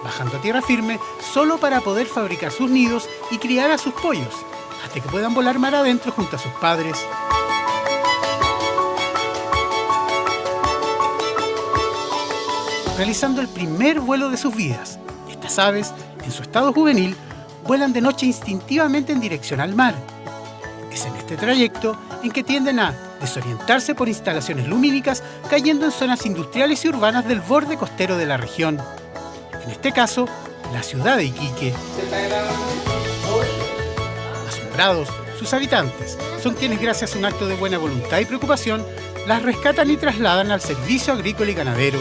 bajando a tierra firme solo para poder fabricar sus nidos y criar a sus pollos, hasta que puedan volar mar adentro junto a sus padres. Realizando el primer vuelo de sus vidas, estas aves, en su estado juvenil, vuelan de noche instintivamente en dirección al mar. Es en este trayecto en que tienden a desorientarse por instalaciones lumínicas, cayendo en zonas industriales y urbanas del borde costero de la región. En este caso, la ciudad de Iquique. Asombrados, sus habitantes son quienes, gracias a un acto de buena voluntad y preocupación, las rescatan y trasladan al servicio agrícola y ganadero.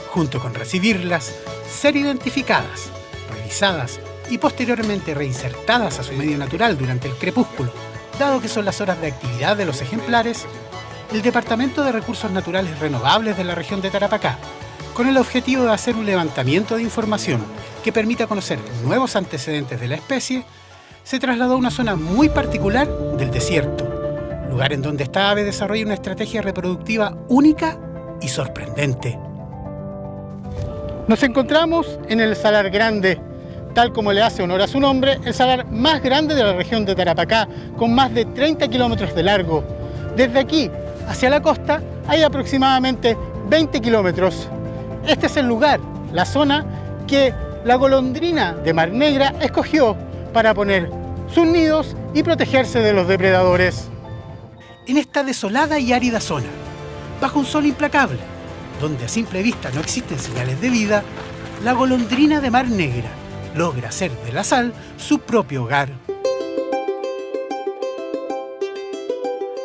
Junto con recibirlas, ser identificadas, revisadas y posteriormente reinsertadas a su medio natural durante el crepúsculo, dado que son las horas de actividad de los ejemplares, el Departamento de Recursos Naturales Renovables de la región de Tarapacá, con el objetivo de hacer un levantamiento de información que permita conocer nuevos antecedentes de la especie, se trasladó a una zona muy particular del desierto, lugar en donde esta ave desarrolla una estrategia reproductiva única y sorprendente. Nos encontramos en el Salar Grande, tal como le hace honor a su nombre, el salar más grande de la región de Tarapacá, con más de 30 kilómetros de largo. Desde aquí hacia la costa hay aproximadamente 20 kilómetros. Este es el lugar, la zona que la golondrina de mar negra escogió para poner sus nidos y protegerse de los depredadores. En esta desolada y árida zona, bajo un sol implacable, donde a simple vista no existen señales de vida, la golondrina de mar negra logra hacer de la sal su propio hogar.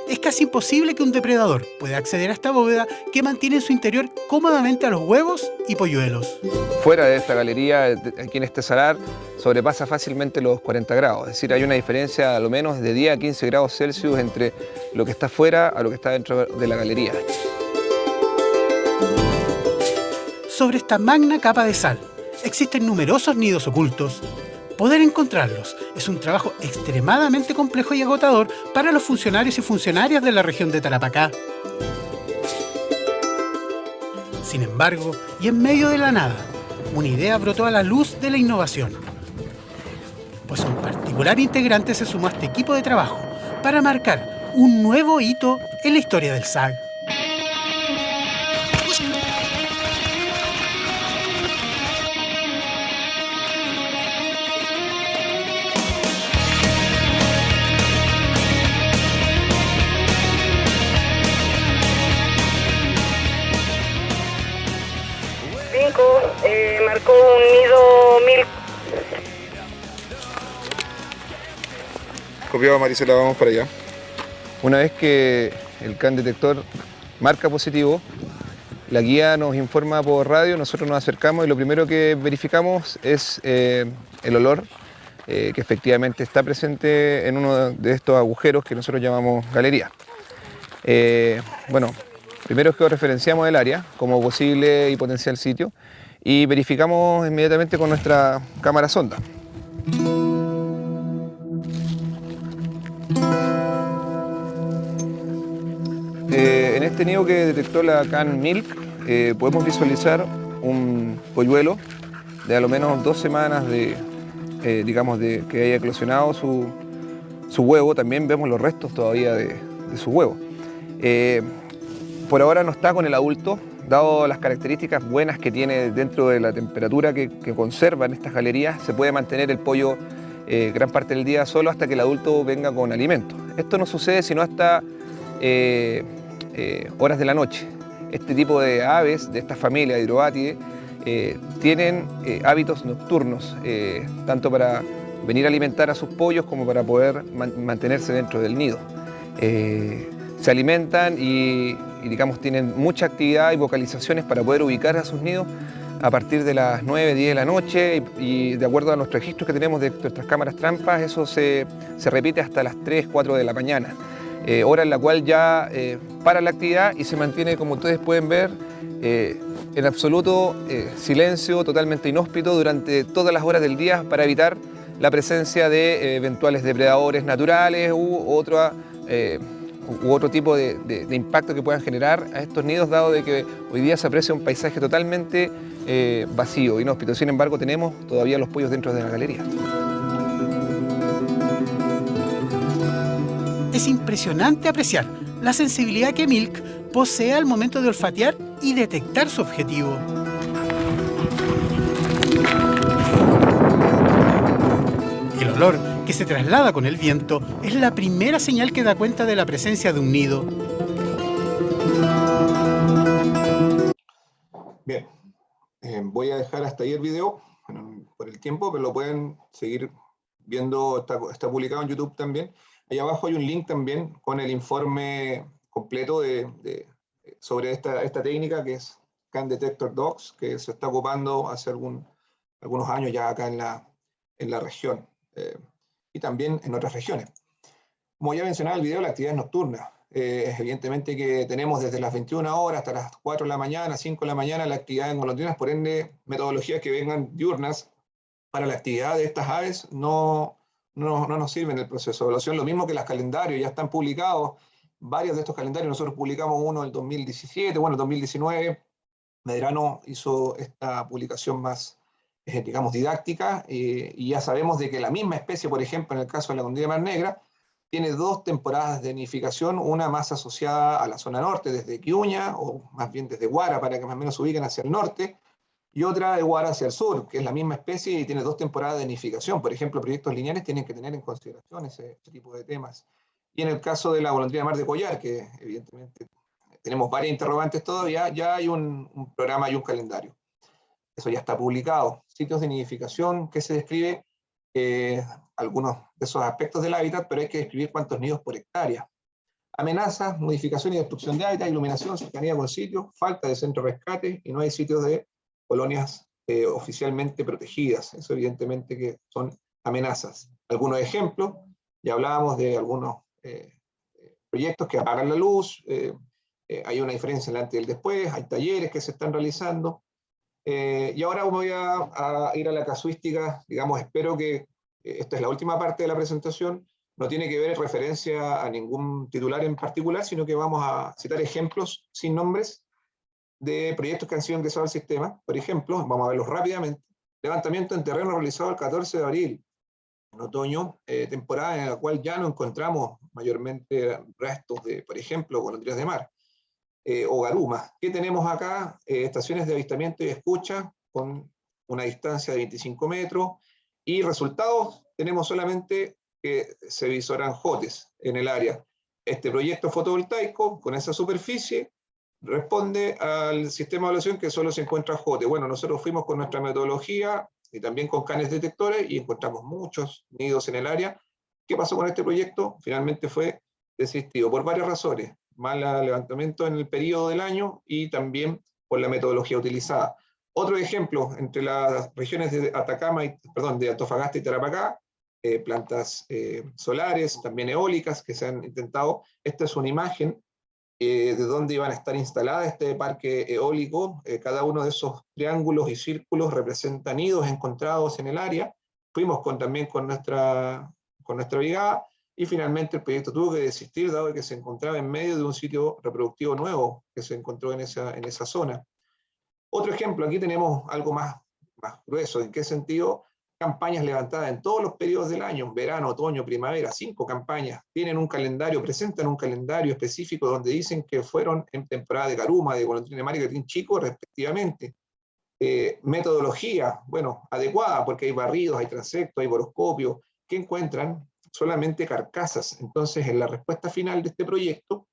Es casi imposible que un depredador pueda acceder a esta bóveda que mantiene en su interior cómodamente a los huevos y polluelos. Fuera de esta galería, aquí en este salar, sobrepasa fácilmente los 40 grados. Es decir, hay una diferencia a lo menos de 10 a 15 grados Celsius entre lo que está fuera a lo que está dentro de la galería. Sobre esta magna capa de sal existen numerosos nidos ocultos. Poder encontrarlos es un trabajo extremadamente complejo y agotador para los funcionarios y funcionarias de la región de Tarapacá. Sin embargo, y en medio de la nada, una idea brotó a la luz de la innovación. Pues un particular integrante se sumó a este equipo de trabajo para marcar un nuevo hito en la historia del SAG. Marcó un nido 1000. Copiado, Marisela, vamos para allá. Una vez que el CAN detector marca positivo, la guía nos informa por radio, nosotros nos acercamos y lo primero que verificamos es el olor que efectivamente está presente en uno de estos agujeros que nosotros llamamos galería. Bueno, primero es que referenciamos el área como posible y potencial sitio y verificamos inmediatamente con nuestra cámara sonda. En este nido que detectó la CAN Milk podemos visualizar un polluelo de a lo menos 2 semanas de que haya eclosionado su huevo. También vemos los restos todavía de su huevo. Por ahora no está con el adulto, dado las características buenas que tiene dentro de la temperatura que conserva en estas galerías. Se puede mantener el pollo gran parte del día solo hasta que el adulto venga con alimento. Esto no sucede sino hasta horas de la noche. Este tipo de aves, de esta familia de Hydrobatidae, tienen hábitos nocturnos, tanto para venir a alimentar a sus pollos como para poder mantenerse dentro del nido. Se alimentan y digamos tienen mucha actividad y vocalizaciones para poder ubicar a sus nidos a partir de las 9, 10 de la noche y de acuerdo a los registros que tenemos de nuestras cámaras trampas, eso se repite hasta las 3, 4 de la mañana, hora en la cual ya para la actividad y se mantiene, como ustedes pueden ver, en absoluto silencio, totalmente inhóspito durante todas las horas del día para evitar la presencia de eventuales depredadores naturales u otro tipo de impacto que puedan generar a estos nidos, dado de que hoy día se aprecia un paisaje totalmente vacío, inhóspito. Sin embargo, tenemos todavía los pollos dentro de la galería. Es impresionante apreciar la sensibilidad que Milk posee al momento de olfatear y detectar su objetivo. El olor que se traslada con el viento es la primera señal que da cuenta de la presencia de un nido. Bien, voy a dejar hasta ahí el video, por el tiempo, pero lo pueden seguir viendo, está publicado en YouTube también. Ahí abajo hay un link también con el informe completo sobre esta técnica que es CAN Detector Dogs, que se está ocupando hace algunos años ya acá en la región. Y también en otras regiones. Como ya mencionaba en el video, la actividad es nocturna. Evidentemente que tenemos desde las 21 horas hasta las 4 de la mañana, 5 de la mañana, la actividad en golondrinas, por ende, metodologías que vengan diurnas para la actividad de estas aves no nos sirven en el proceso de evaluación. Lo mismo que los calendarios, ya están publicados, varios de estos calendarios, nosotros publicamos uno en el 2017, bueno, el 2019, Medrano hizo esta publicación más digamos, didáctica, y ya sabemos de que la misma especie, por ejemplo, en el caso de la golondrina de mar negra, tiene 2 temporadas de nidificación, una más asociada a la zona norte, desde Quiuña, o más bien desde Guara, para que más o menos se ubiquen hacia el norte, y otra de Guara hacia el sur, que es la misma especie y tiene 2 temporadas de nidificación. Por ejemplo, proyectos lineales tienen que tener en consideración ese tipo de temas. Y en el caso de la golondrina de mar de collar, que evidentemente tenemos varias interrogantes todavía, ya hay un programa y un calendario. Eso ya está publicado. Sitios de nidificación que se describe algunos de esos aspectos del hábitat, pero hay que describir cuántos nidos por hectárea. Amenazas, modificación y destrucción de hábitat, iluminación, cercanía con sitios, falta de centro de rescate y no hay sitios de colonias oficialmente protegidas. Eso evidentemente que son amenazas. Algunos ejemplos, ya hablábamos de algunos proyectos que apagan la luz, hay una diferencia en el antes y el después, hay talleres que se están realizando. Y ahora voy a ir a la casuística, digamos, espero que esta es la última parte de la presentación, no tiene que ver en referencia a ningún titular en particular, sino que vamos a citar ejemplos sin nombres de proyectos que han sido ingresados al sistema. Por ejemplo, vamos a verlos rápidamente. Levantamiento en terreno realizado el 14 de abril, en otoño, temporada en la cual ya no encontramos mayormente restos de, por ejemplo, golondrinas de mar. O garumas. ¿Qué tenemos acá? Estaciones de avistamiento y escucha con una distancia de 25 metros y resultados tenemos solamente que se visoran jotes en el área. Este proyecto fotovoltaico con esa superficie responde al sistema de evaluación que solo se encuentra jote. Bueno, nosotros fuimos con nuestra metodología y también con canes detectores y encontramos muchos nidos en el área. ¿Qué pasó con este proyecto? Finalmente fue desistido por varias razones. Mal levantamiento en el periodo del año y también por la metodología utilizada. Otro ejemplo, entre las regiones de Atacama de Antofagasta y Tarapacá, plantas solares, también eólicas que se han intentado. Esta es una imagen de dónde iban a estar instaladas este parque eólico. Cada uno de esos triángulos y círculos representan nidos encontrados en el área. Fuimos también con nuestra brigada, y finalmente el proyecto tuvo que desistir dado que se encontraba en medio de un sitio reproductivo nuevo que se encontró en esa zona. Otro ejemplo, aquí tenemos algo más grueso. ¿En qué sentido? Campañas levantadas en todos los periodos del año, verano, otoño, primavera, 5 campañas. Tienen un calendario, presentan un calendario específico donde dicen que fueron en temporada de garuma, de golondrina de mar y gatín chico, respectivamente. Metodología, bueno, adecuada, porque hay barridos, hay transectos, hay boroscopios, que encuentran solamente carcasas. Entonces, en la respuesta final de este proyecto,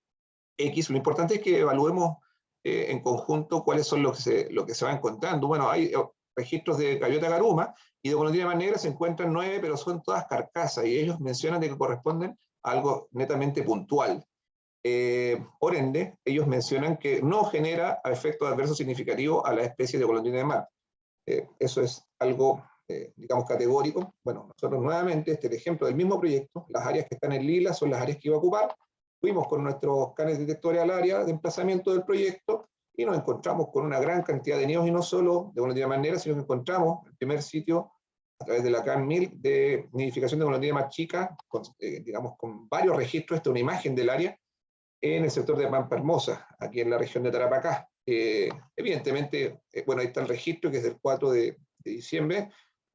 lo importante es que evaluemos en conjunto cuáles son lo que se va encontrando. Bueno, hay registros de gaviota garuma y de golondrina de mar negra se encuentran 9, pero son todas carcasas, y ellos mencionan de que corresponden a algo netamente puntual. Por ende, ellos mencionan que no genera efectos adversos significativos a la especie de golondrina de mar. Eso es algo digamos, categórico. Bueno, nosotros nuevamente, este es el ejemplo del mismo proyecto, las áreas que están en lila son las áreas que iba a ocupar, fuimos con nuestros canes detectores al área de emplazamiento del proyecto, y nos encontramos con una gran cantidad de nidos, y no solo de golondrina de mar negra, sino que encontramos el primer sitio, a través de la CAN 1000, de nidificación de golondrina de mar chica, digamos, con varios registros. Esta es una imagen del área, en el sector de Pampa Hermosa, aquí en la región de Tarapacá. Evidentemente, bueno, ahí está el registro, que es del 4 de diciembre,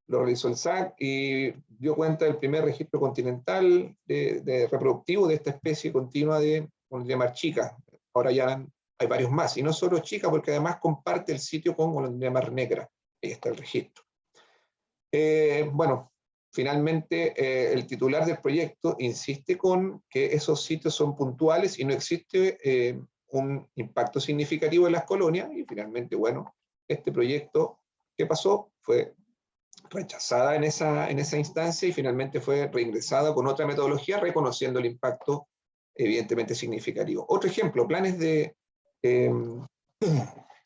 lo realizó el SAC y dio cuenta del primer registro continental de reproductivo de esta especie continua de golondrina de mar chica. Ahora ya hay varios más, y no solo chica, porque además comparte el sitio con golondrina de mar negra. Ahí está el registro. Bueno, finalmente el titular del proyecto insiste con que esos sitios son puntuales y no existe un impacto significativo en las colonias, y finalmente, bueno, este proyecto, ¿qué pasó? Fue rechazada en esa instancia y finalmente fue reingresada con otra metodología, reconociendo el impacto evidentemente significativo. Otro ejemplo, planes de,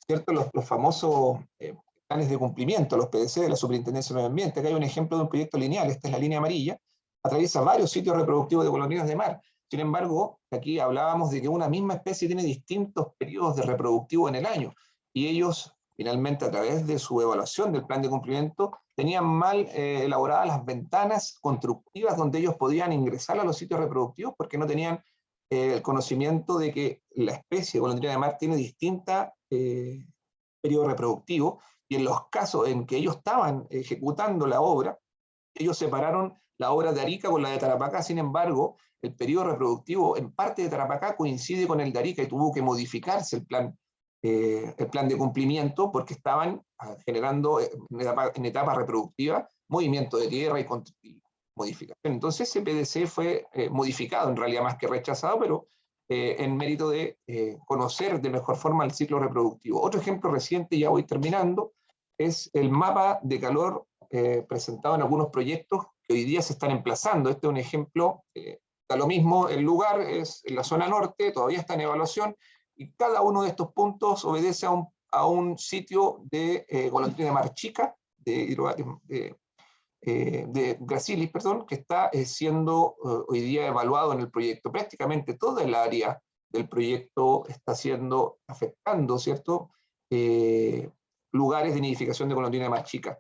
¿cierto? Los famosos planes de cumplimiento, los PDC de la Superintendencia de Medio Ambiente. Acá hay un ejemplo de un proyecto lineal, esta es la línea amarilla, atraviesa varios sitios reproductivos de golondrinas de mar. Sin embargo, aquí hablábamos de que una misma especie tiene distintos periodos de reproductivo en el año, y ellos finalmente, a través de su evaluación del plan de cumplimiento, tenían mal elaboradas las ventanas constructivas donde ellos podían ingresar a los sitios reproductivos, porque no tenían el conocimiento de que la especie golondrina de mar tiene distintos periodos reproductivos, y en los casos en que ellos estaban ejecutando la obra, ellos separaron la obra de Arica con la de Tarapacá. Sin embargo, el periodo reproductivo en parte de Tarapacá coincide con el de Arica, y tuvo que modificarse el plan de cumplimiento, porque estaban generando en etapa reproductiva movimiento de tierra y modificación. Entonces ese PDC fue modificado, en realidad más que rechazado, pero en mérito de conocer de mejor forma el ciclo reproductivo. Otro ejemplo reciente, ya voy terminando, es el mapa de calor presentado en algunos proyectos que hoy día se están emplazando. Este es un ejemplo, da lo mismo, el lugar es en la zona norte, todavía está en evaluación, y cada uno de estos puntos obedece a un sitio de golondrina de mar chica, de Gracillis, perdón, que está siendo hoy día evaluado en el proyecto. Prácticamente toda el área del proyecto está siendo afectando, ¿cierto? Lugares de nidificación de golondrina de mar chica.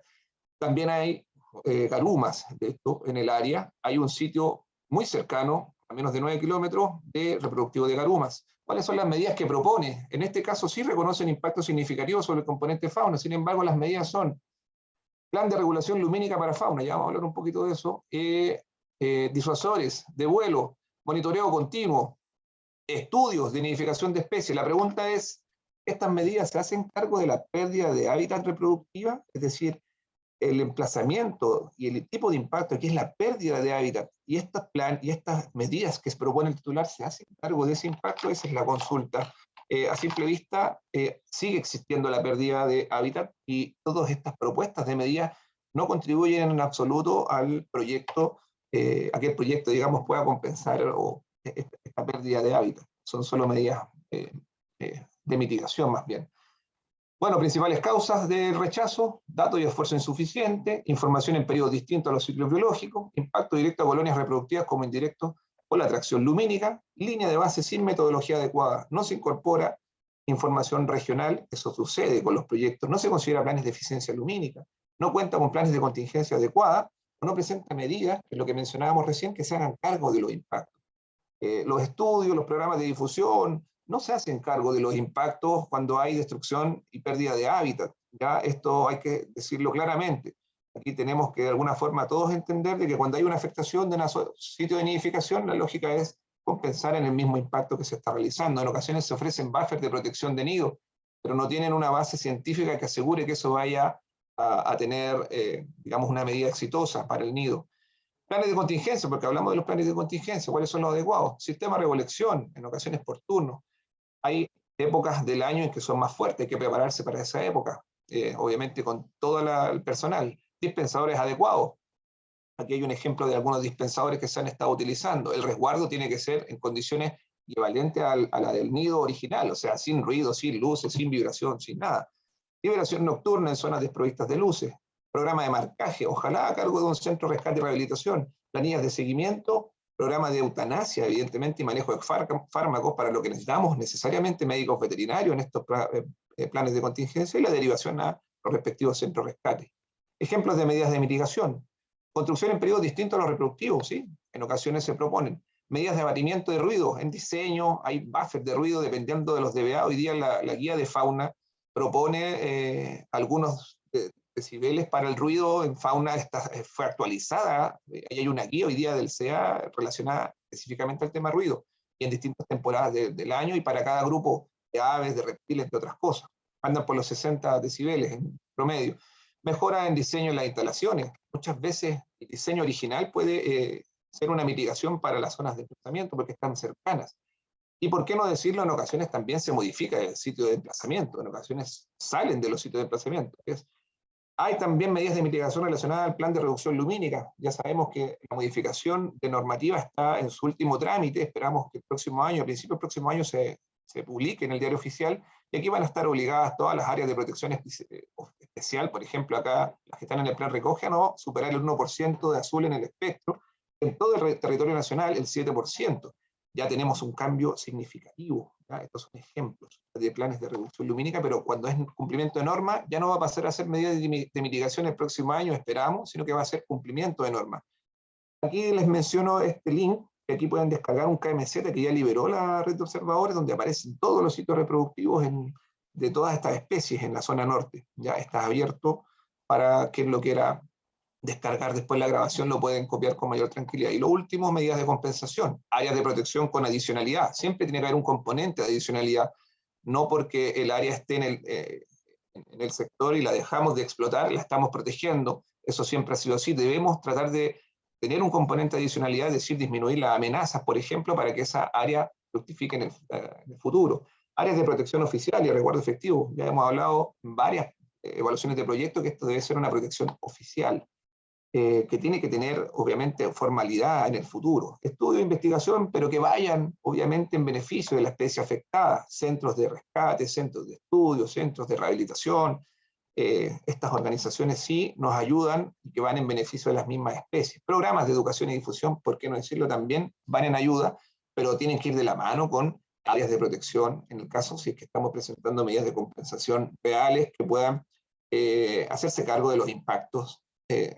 También hay garumas de esto en el área. Hay un sitio muy cercano, a menos de 9 kilómetros, de reproductivo de garumas. ¿Cuáles son las medidas que propone? En este caso sí reconocen impactos significativos sobre el componente fauna, sin embargo las medidas son plan de regulación lumínica para fauna, ya vamos a hablar un poquito de eso, disuasores de vuelo, monitoreo continuo, estudios de nidificación de especies. La pregunta es, ¿estas medidas se hacen cargo de la pérdida de hábitat reproductiva? Es decir, el emplazamiento y el tipo de impacto, que es la pérdida de hábitat, y estas medidas que se propone el titular, ¿se hacen cargo de ese impacto? Esa es la consulta. A simple vista, sigue existiendo la pérdida de hábitat y todas estas propuestas de medidas no contribuyen en absoluto al proyecto, a que el proyecto, digamos, pueda compensar esta pérdida de hábitat. Son solo medidas de mitigación, más bien. Bueno, principales causas del rechazo: datos y esfuerzo insuficiente, información en periodos distintos a los ciclos biológicos, impacto directo a colonias reproductivas como indirecto por la atracción lumínica, línea de base sin metodología adecuada, no se incorpora información regional, eso sucede con los proyectos, no se considera planes de eficiencia lumínica, no cuenta con planes de contingencia adecuada, o no presenta medidas, que es lo que mencionábamos recién, que se hagan cargo de los impactos. Los estudios, los programas de difusión, no se hacen cargo de los impactos cuando hay destrucción y pérdida de hábitat. Ya esto hay que decirlo claramente. Aquí tenemos que de alguna forma todos entender de que cuando hay una afectación de un sitio de nidificación, la lógica es compensar en el mismo impacto que se está realizando. En ocasiones se ofrecen buffers de protección de nido, pero no tienen una base científica que asegure que eso vaya a tener, digamos, una medida exitosa para el nido. Planes de contingencia, porque hablamos de los planes de contingencia, ¿cuáles son los adecuados? Sistema de recolección, en ocasiones por turno. Hay épocas del año en que son más fuertes, hay que prepararse para esa época, obviamente con todo el personal. Dispensadores adecuados. Aquí hay un ejemplo de algunos dispensadores que se han estado utilizando. El resguardo tiene que ser en condiciones equivalentes a la del nido original, o sea, sin ruido, sin luces, sin vibración, sin nada. Liberación nocturna en zonas desprovistas de luces. Programa de marcaje, ojalá a cargo de un centro de rescate y rehabilitación. Planillas de seguimiento, programa de eutanasia, evidentemente, y manejo de fármacos, para lo que necesitamos necesariamente médicos veterinarios en estos planes de contingencia, y la derivación a los respectivos centros de rescate. Ejemplos de medidas de mitigación. Construcción en periodos distintos a los reproductivos, ¿sí? En ocasiones se proponen medidas de abatimiento de ruido. En diseño hay buffers de ruido dependiendo de los DBA. Hoy día la guía de fauna propone algunos decibeles para el ruido en fauna. Fue actualizada. Ahí hay una guía hoy día del CEA relacionada específicamente al tema ruido, y en distintas temporadas del año, y para cada grupo de aves, de reptiles, de otras cosas. Andan por los 60 decibeles en promedio. Mejora en diseño en las instalaciones. Muchas veces el diseño original puede ser una mitigación para las zonas de emplazamiento porque están cercanas. Y por qué no decirlo, en ocasiones también se modifica el sitio de emplazamiento, en ocasiones salen de los sitios de emplazamiento. Hay también medidas de mitigación relacionadas al plan de reducción lumínica. Ya sabemos que la modificación de normativa está en su último trámite. Esperamos que el próximo año, a principios del próximo año, se publique en el diario oficial, y aquí van a estar obligadas todas las áreas de protección especial, por ejemplo, acá las que están en el plan recoge, a no superar el 1% de azul en el espectro, en todo el territorio nacional el 7%. Ya tenemos un cambio significativo, ¿ya? Estos son ejemplos de planes de reducción lumínica, pero cuando es cumplimiento de norma, ya no va a pasar a ser medidas de mitigación el próximo año, esperamos, sino que va a ser cumplimiento de norma. Aquí les menciono este link, que aquí pueden descargar un KMZ que ya liberó la red de observadores, donde aparecen todos los sitios reproductivos de todas estas especies en la zona norte. Ya está abierto para quien lo quiera descargar después la grabación, lo pueden copiar con mayor tranquilidad. Y lo último, medidas de compensación, áreas de protección con adicionalidad. Siempre tiene que haber un componente de adicionalidad, no porque el área esté en el sector y la dejamos de explotar, la estamos protegiendo. Eso siempre ha sido así. Debemos tratar de tener un componente de adicionalidad, es decir, disminuir las amenazas, por ejemplo, para que esa área fructifique en el futuro. Áreas de protección oficial y resguardo efectivo. Ya hemos hablado en varias evaluaciones de proyecto que esto debe ser una protección oficial, que tiene que tener, obviamente, formalidad en el futuro. Estudio de investigación, pero que vayan, obviamente, en beneficio de la especie afectada. Centros de rescate, centros de estudio, centros de rehabilitación. Estas organizaciones sí nos ayudan y que van en beneficio de las mismas especies. Programas de educación y difusión, por qué no decirlo también, van en ayuda, pero tienen que ir de la mano con áreas de protección, en el caso si es que estamos presentando medidas de compensación reales que puedan hacerse cargo de los impactos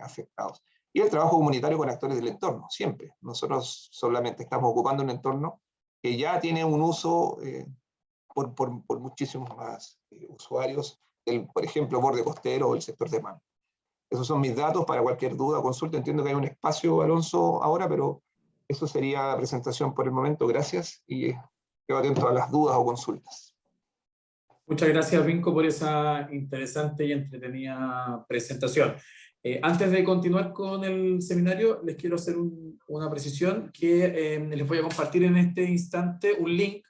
afectados. Y el trabajo comunitario con actores del entorno, siempre. Nosotros solamente estamos ocupando un entorno que ya tiene un uso por muchísimos más usuarios, por ejemplo, borde costero o el sector de mar. Esos son mis datos para cualquier duda o consulta. Entiendo que hay un espacio, Alonso, ahora, pero eso sería la presentación por el momento. Gracias y quedo atento a las dudas o consultas. Muchas gracias, Vinco, por esa interesante y entretenida presentación. Antes de continuar con el seminario, les quiero hacer una precisión que les voy a compartir en este instante un link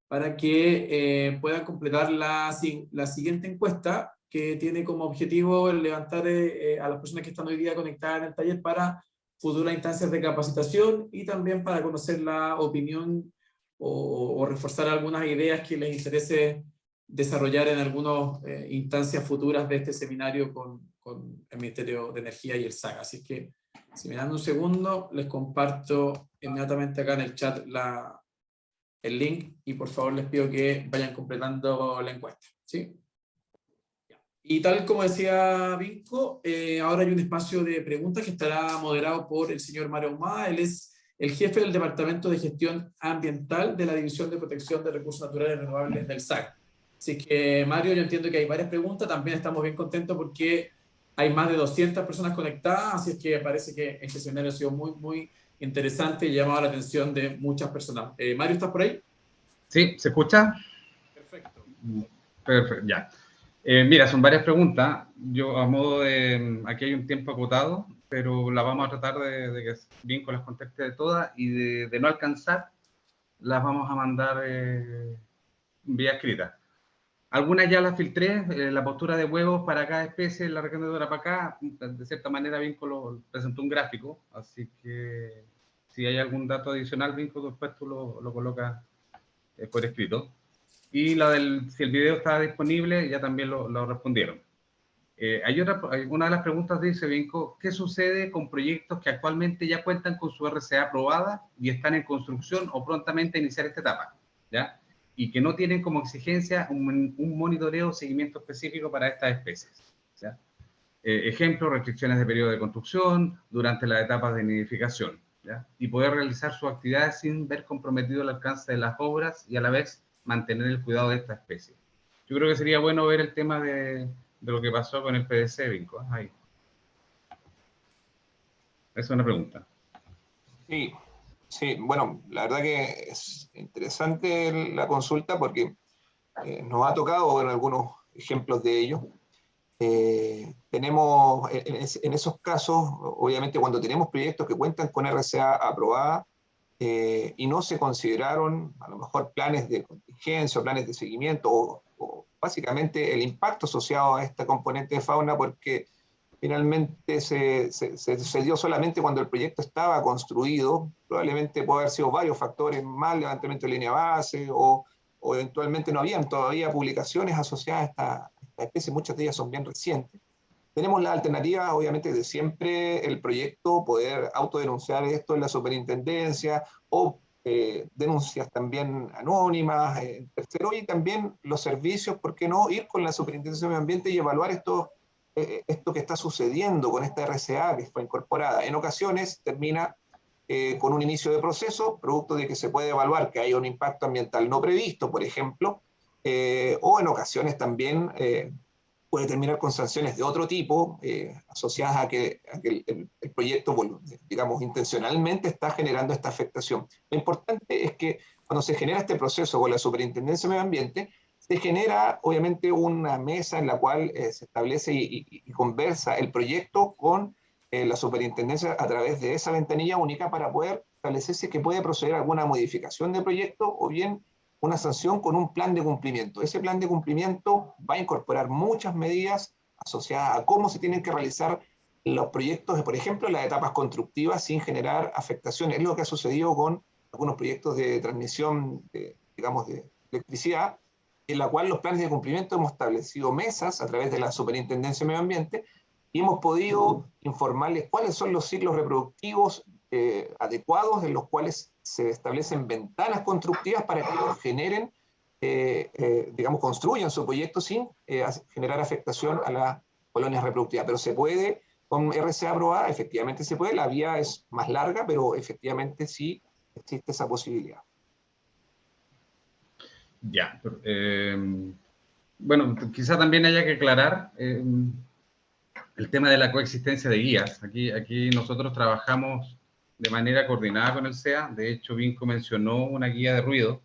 para que puedan completar la siguiente encuesta, que tiene como objetivo el levantar a las personas que están hoy día conectadas en el taller para futuras instancias de capacitación y también para conocer la opinión o reforzar algunas ideas que les interese desarrollar en algunas instancias futuras de este seminario con el Ministerio de Energía y el SAC. Así que, si me dan un segundo, les comparto inmediatamente acá en el chat el link y por favor les pido que vayan completando la encuesta, ¿sí? Y tal como decía Vinco, ahora hay un espacio de preguntas que estará moderado por el señor Mario Ahumada. Él es el jefe del Departamento de Gestión Ambiental de la División de Protección de Recursos Naturales Renovables del SAC. Así que, Mario, yo entiendo que hay varias preguntas. También estamos bien contentos porque hay más de 200 personas conectadas, así es que parece que este seminario ha sido muy, muy interesante y ha llamado la atención de muchas personas. Mario, ¿estás por ahí? Sí, ¿se escucha? Perfecto. Perfecto, ya. Mira, son varias preguntas. Yo, a modo de... Aquí hay un tiempo acotado, pero la vamos a tratar de que Vinco las conteste de todas y de no alcanzar, las vamos a mandar vía escrita. Algunas ya las filtré, la postura de huevos para cada especie en la región de Tarapacá, de cierta manera Vinco presentó un gráfico, así que si hay algún dato adicional, Vinco, después tú lo colocas por escrito. Y si el video está disponible, ya también lo respondieron. Una de las preguntas dice, Vinco, ¿qué sucede con proyectos que actualmente ya cuentan con su RCA aprobada y están en construcción o prontamente a iniciar esta etapa? ¿Ya? Y que no tienen como exigencia un monitoreo o seguimiento específico para estas especies. ¿Ya? Ejemplo, restricciones de periodo de construcción durante las etapas de nidificación. ¿Ya? Y poder realizar sus actividades sin ver comprometido el alcance de las obras y a la vez mantener el cuidado de esta especie. Yo creo que sería bueno ver el tema de lo que pasó con el PDC, Vinco. Ahí. Esa es una pregunta. Sí. Sí, bueno, la verdad que es interesante la consulta porque nos ha tocado ver algunos ejemplos de ello. Tenemos, en esos casos, obviamente cuando tenemos proyectos que cuentan con RCA aprobada y no se consideraron a lo mejor planes de contingencia o planes de seguimiento o básicamente el impacto asociado a esta componente de fauna porque finalmente se dio solamente cuando el proyecto estaba construido, probablemente puede haber sido varios factores, más levantamiento de línea base, o eventualmente no habían todavía publicaciones asociadas a esta especie, muchas de ellas son bien recientes. Tenemos la alternativa, obviamente, de siempre el proyecto poder autodenunciar esto en la superintendencia, o denuncias también anónimas, tercero, y también los servicios, ¿por qué no? Ir con la superintendencia de medio ambiente y evaluar esto que está sucediendo con esta RCA que fue incorporada. En ocasiones termina con un inicio de proceso, producto de que se puede evaluar que hay un impacto ambiental no previsto, por ejemplo, o en ocasiones también puede terminar con sanciones de otro tipo, asociadas a que el proyecto, digamos, intencionalmente está generando esta afectación. Lo importante es que cuando se genera este proceso con la Superintendencia de Medio Ambiente, se genera obviamente una mesa en la cual se establece y conversa el proyecto con la superintendencia a través de esa ventanilla única para poder establecer si es que puede proceder a alguna modificación de proyecto o bien una sanción con un plan de cumplimiento. Ese plan de cumplimiento va a incorporar muchas medidas asociadas a cómo se tienen que realizar los proyectos, por ejemplo, las etapas constructivas sin generar afectaciones. Es lo que ha sucedido con algunos proyectos de transmisión, digamos, de electricidad, en la cual los planes de cumplimiento hemos establecido mesas a través de la Superintendencia de Medio Ambiente y hemos podido informarles cuáles son los ciclos reproductivos adecuados en los cuales se establecen ventanas constructivas para que ellos generen, digamos, construyan su proyecto sin generar afectación a las colonias reproductivas. Pero se puede, con RCA aprobada, efectivamente se puede, la vía es más larga, pero efectivamente sí existe esa posibilidad. Ya. Bueno, quizá también haya que aclarar el tema de la coexistencia de guías. Aquí nosotros trabajamos de manera coordinada con el SEA. De hecho, Vinco mencionó una guía de ruido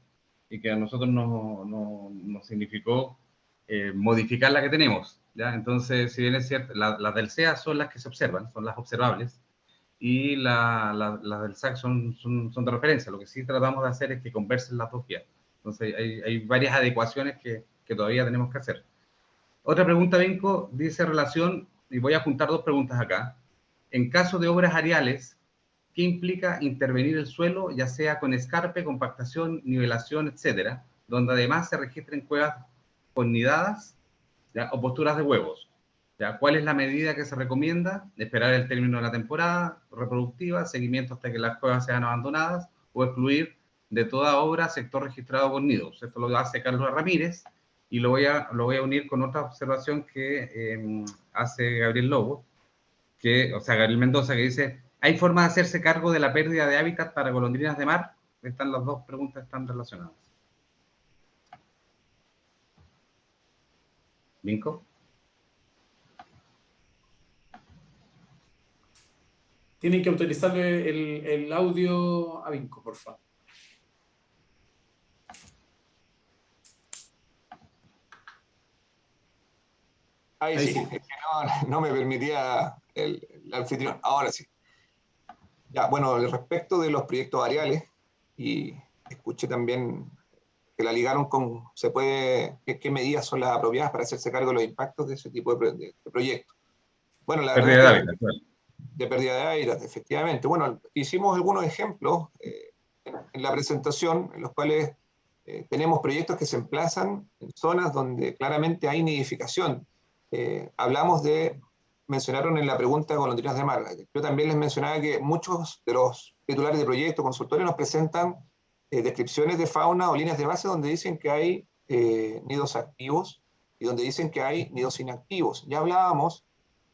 y que a nosotros nos significó modificar la que tenemos, ¿ya? Entonces, si bien es cierto, las del SEA son las que se observan, son las observables, y las del SAC son de referencia. Lo que sí tratamos de hacer es que conversen las dos guías. Entonces, hay varias adecuaciones que todavía tenemos que hacer. Otra pregunta, Vinco, dice relación, y voy a juntar dos preguntas acá. En caso de obras áreales, ¿qué implica intervenir el suelo, ya sea con escarpe, compactación, nivelación, etcétera, donde además se registren cuevas con nidadas, ¿ya?, o posturas de huevos? ¿Ya? ¿Cuál es la medida que se recomienda? ¿Esperar el término de la temporada reproductiva, seguimiento hasta que las cuevas sean abandonadas, o excluir de toda obra sector registrado con nidos? Esto lo hace Carlos Ramírez, y lo voy a unir con otra observación que hace Gabriel Lobo, Gabriel Mendoza, que dice: ¿hay forma de hacerse cargo de la pérdida de hábitat para golondrinas de mar? Están las dos preguntas, están relacionadas. ¿Vinco? Tienen que autorizarle el audio a Vinco, por favor. Ahí sí, es que no me permitía el anfitrión. Ahora sí. Ya, bueno, respecto de los proyectos áreales, y escuché también que la ligaron con, ¿qué medidas son las apropiadas para hacerse cargo de los impactos de ese tipo de proyectos? Bueno, la pérdida de hábitat, claro. De pérdida de hábitat, efectivamente. Bueno, hicimos algunos ejemplos en la presentación, en los cuales tenemos proyectos que se emplazan en zonas donde claramente hay nidificación. Mencionaron en la pregunta golondrinas de mar. Yo también les mencionaba que muchos de los titulares de proyectos, consultores, nos presentan descripciones de fauna o líneas de base donde dicen que hay nidos activos y donde dicen que hay nidos inactivos. Ya hablábamos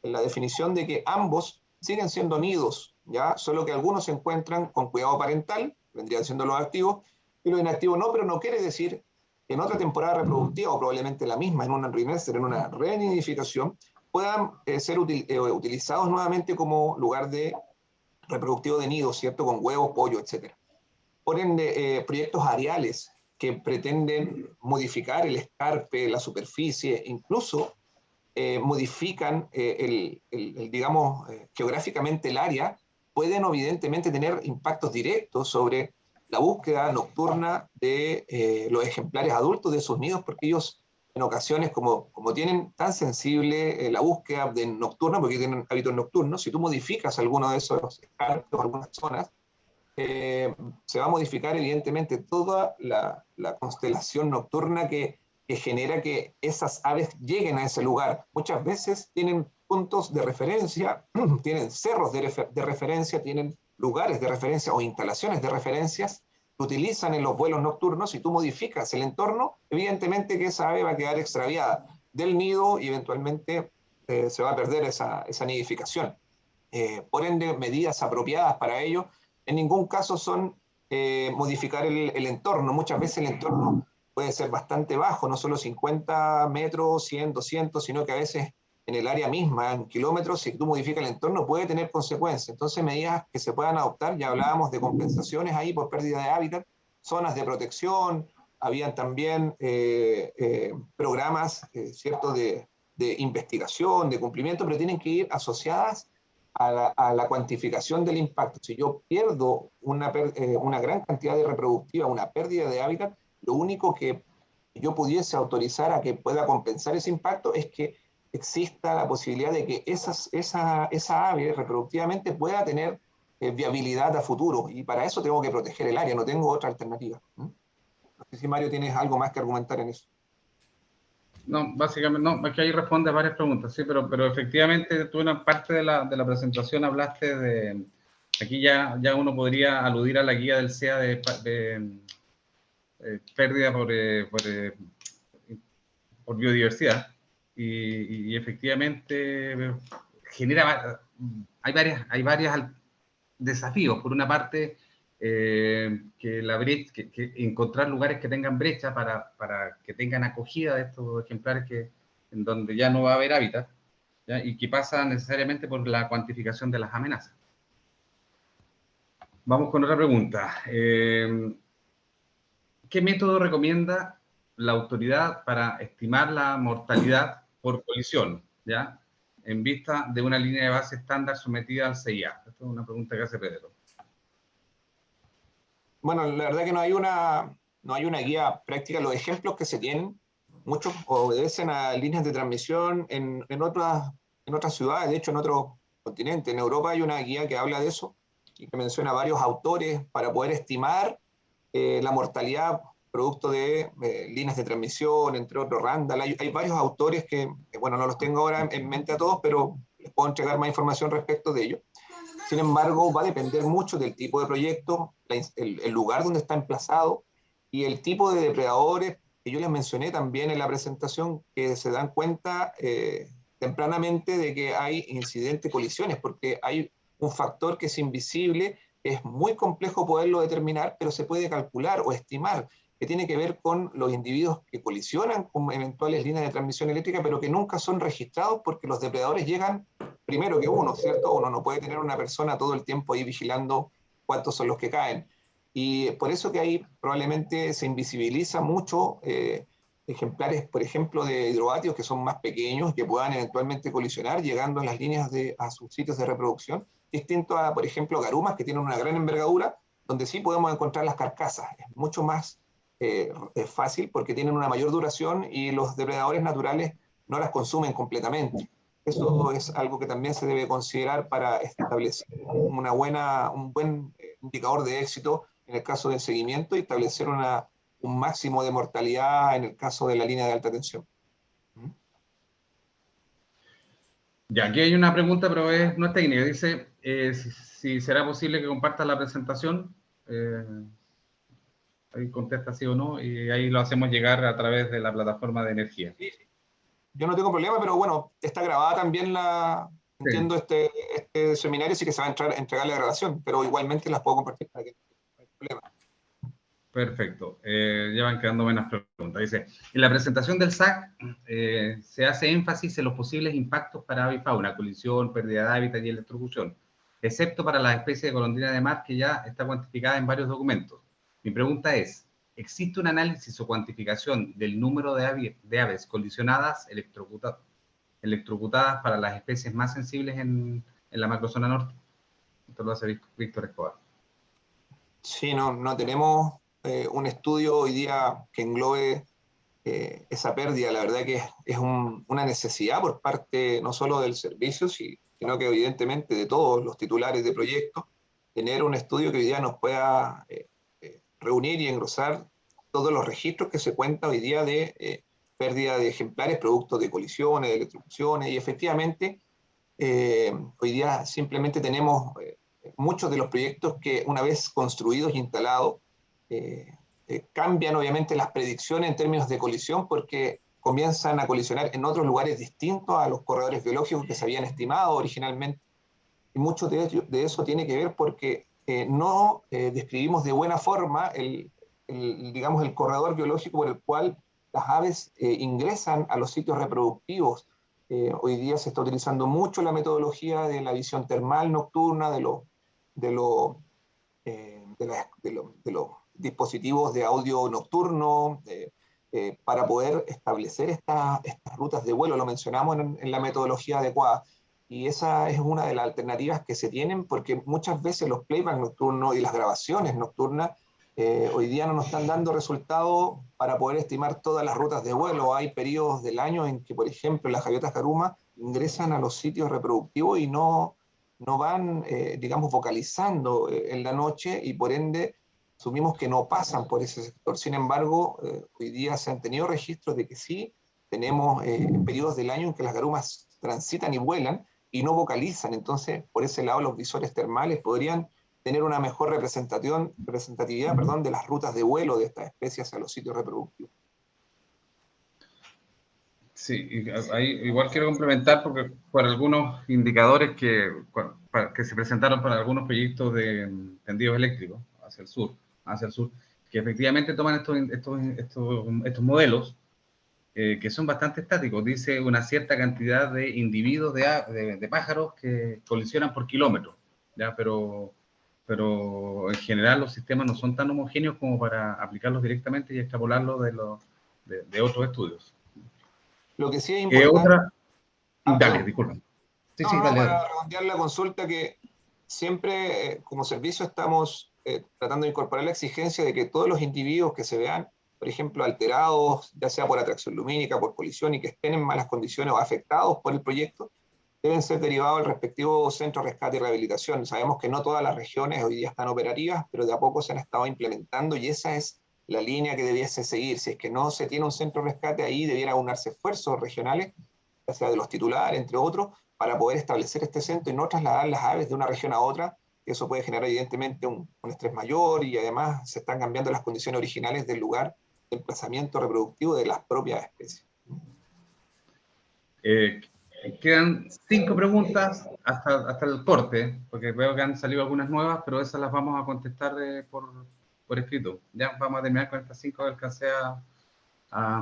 en la definición de que ambos siguen siendo nidos, ¿ya? Solo que algunos se encuentran con cuidado parental, vendrían siendo los activos, y los inactivos no, pero no quiere decir que en otra temporada reproductiva, o probablemente la misma, en una en una renidificación, puedan ser utilizados nuevamente como lugar reproductivo de nidos, ¿cierto? Con huevos, pollo, etc. Por ende, proyectos áreales que pretenden modificar el escarpe, la superficie, incluso modifican digamos, geográficamente el área, pueden evidentemente tener impactos directos sobre la búsqueda nocturna de los ejemplares adultos de sus nidos, porque ellos en ocasiones, como tienen tan sensible la búsqueda nocturna, porque tienen hábitos nocturnos, si tú modificas alguno de esos escarpes o algunas zonas, se va a modificar evidentemente toda la constelación nocturna que genera que esas aves lleguen a ese lugar. Muchas veces tienen puntos de referencia, tienen cerros de referencia, tienen lugares de referencia o instalaciones de referencias que utilizan en los vuelos nocturnos. Si tú modificas el entorno, evidentemente que esa ave va a quedar extraviada del nido y eventualmente se va a perder esa nidificación. Por ende, medidas apropiadas para ello en ningún caso son modificar el entorno. Muchas veces el entorno puede ser bastante bajo, no solo 50 metros, 100, 200, sino que a veces en el área misma, en kilómetros, si tú modificas el entorno, puede tener consecuencias. Entonces, medidas que se puedan adoptar, ya hablábamos de compensaciones ahí por pérdida de hábitat, zonas de protección, habían también programas, ¿cierto?, de investigación, de cumplimiento, pero tienen que ir asociadas a la cuantificación del impacto. Si yo pierdo una gran cantidad de reproductiva, una pérdida de hábitat, lo único que yo pudiese autorizar a que pueda compensar ese impacto es que exista la posibilidad de que esa ave reproductivamente pueda tener viabilidad a futuro, y para eso tengo que proteger el área, no tengo otra alternativa. No sé si Mario tienes algo más que argumentar en eso. No, básicamente no, es que ahí responde a varias preguntas, sí, pero efectivamente tú en una parte de la presentación hablaste de, aquí ya uno podría aludir a la guía del CEA de pérdida por biodiversidad, y efectivamente hay varios desafíos. Por una parte, que encontrar lugares que tengan brecha para que tengan acogida de estos ejemplares en donde ya no va a haber hábitat, ¿ya? Y que pasa necesariamente por la cuantificación de las amenazas. Vamos con otra pregunta. ¿Qué método recomienda la autoridad para estimar la mortalidad por colisión, ¿ya?, en vista de una línea de base estándar sometida al CIA? Esta es una pregunta que hace Pedro. Bueno, la verdad que no hay una guía práctica. Los ejemplos que se tienen, muchos obedecen a líneas de transmisión en otras ciudades, de hecho en otros continentes. En Europa hay una guía que habla de eso y que menciona varios autores para poder estimar la mortalidad producto de líneas de transmisión, entre otros Randall. Hay varios autores que, bueno, no los tengo ahora en mente a todos, pero les puedo entregar más información respecto de ello. Sin embargo, va a depender mucho del tipo de proyecto, el lugar donde está emplazado y el tipo de depredadores que yo les mencioné también en la presentación, que se dan cuenta tempranamente de que hay incidentes, colisiones, porque hay un factor que es invisible, es muy complejo poderlo determinar, pero se puede calcular o estimar, que tiene que ver con los individuos que colisionan con eventuales líneas de transmisión eléctrica, pero que nunca son registrados porque los depredadores llegan primero que uno, ¿cierto? Uno no puede tener una persona todo el tiempo ahí vigilando cuántos son los que caen. Y por eso que ahí probablemente se invisibiliza mucho ejemplares, por ejemplo, de hidrovátidos que son más pequeños, que puedan eventualmente colisionar llegando a las líneas a sus sitios de reproducción, distinto a, por ejemplo, garumas que tienen una gran envergadura, donde sí podemos encontrar las carcasas. Es mucho más fácil porque tienen una mayor duración y los depredadores naturales no las consumen completamente. Eso es algo que también se debe considerar para establecer un buen indicador de éxito en el caso del seguimiento y establecer un máximo de mortalidad en el caso de la línea de alta tensión. Ya, aquí hay una pregunta, pero no es técnica. Dice si será posible que compartas la presentación. Ahí contesta sí o no, y ahí lo hacemos llegar a través de la plataforma de energía. Sí, yo no tengo problema, pero bueno, está grabada también entiendo, este seminario, así que se va a entregar la grabación, pero igualmente las puedo compartir para que no hay problema. Perfecto. Ya van quedando menos preguntas. Dice, en la presentación del SAC se hace énfasis en los posibles impactos para avifauna, colisión, pérdida de hábitat y electrocución, excepto para la especie de golondrina de mar que ya está cuantificada en varios documentos. Mi pregunta es, ¿existe un análisis o cuantificación del número de aves colisionadas, electrocutadas para las especies más sensibles en la macrozona norte? Esto lo hace Víctor Escobar. Sí, no tenemos un estudio hoy día que englobe esa pérdida. La verdad que es una necesidad por parte no solo del servicio, sino que evidentemente de todos los titulares de proyectos, tener un estudio que hoy día nos pueda reunir y engrosar todos los registros que se cuenta hoy día de pérdida de ejemplares producto de colisiones, de electrocuciones, y efectivamente hoy día simplemente tenemos muchos de los proyectos que una vez construidos e instalados cambian obviamente las predicciones en términos de colisión porque comienzan a colisionar en otros lugares distintos a los corredores biológicos que se habían estimado originalmente. Y mucho de eso tiene que ver porque no describimos de buena forma digamos, el corredor biológico por el cual las aves ingresan a los sitios reproductivos. Hoy día se está utilizando mucho la metodología de la visión termal nocturna, de los dispositivos de audio nocturno, para poder establecer estas rutas de vuelo. Lo mencionamos en la metodología adecuada. y esa es una de las alternativas que se tienen, porque muchas veces los playback nocturnos y las grabaciones nocturnas hoy día no nos están dando resultados para poder estimar todas las rutas de vuelo. Hay periodos del año en que, por ejemplo, las gaviotas caruma ingresan a los sitios reproductivos y no van, digamos, vocalizando en la noche, y por ende asumimos que no pasan por ese sector. Sin embargo, hoy día se han tenido registros de que sí tenemos periodos del año en que las garumas transitan y vuelan y no vocalizan. Entonces, por ese lado, los visores termales podrían tener una mejor representatividad, de las rutas de vuelo de estas especies a los sitios reproductivos. Sí, ahí igual quiero complementar, porque por algunos indicadores que se presentaron para algunos proyectos de tendidos eléctricos hacia el sur, que efectivamente toman estos modelos, que son bastante estáticos. Dice una cierta cantidad de individuos de pájaros que colisionan por kilómetro, ¿ya? Pero en general los sistemas no son tan homogéneos como para aplicarlos directamente y extrapolarlos de otros estudios. Lo que sí es importante... Dale, disculpa. Sí, dale. Para redondear la consulta, que siempre como servicio estamos tratando de incorporar la exigencia de que todos los individuos que se vean, por ejemplo, alterados, ya sea por atracción lumínica, por colisión, y que estén en malas condiciones o afectados por el proyecto, deben ser derivados al respectivo centro de rescate y rehabilitación. Sabemos que no todas las regiones hoy día están operativas, pero de a poco se han estado implementando, y esa es la línea que debiese seguir. Si es que no se tiene un centro de rescate, ahí debiera unirse esfuerzos regionales, ya sea de los titulares, entre otros, para poder establecer este centro y no trasladar las aves de una región a otra. Eso puede generar evidentemente un estrés mayor, y además se están cambiando las condiciones originales del lugar de emplazamiento reproductivo de las propias especies. Quedan 5 preguntas hasta el corte, porque veo que han salido algunas nuevas, pero esas las vamos a contestar por escrito. Ya vamos a terminar con estas 5 que alcancé a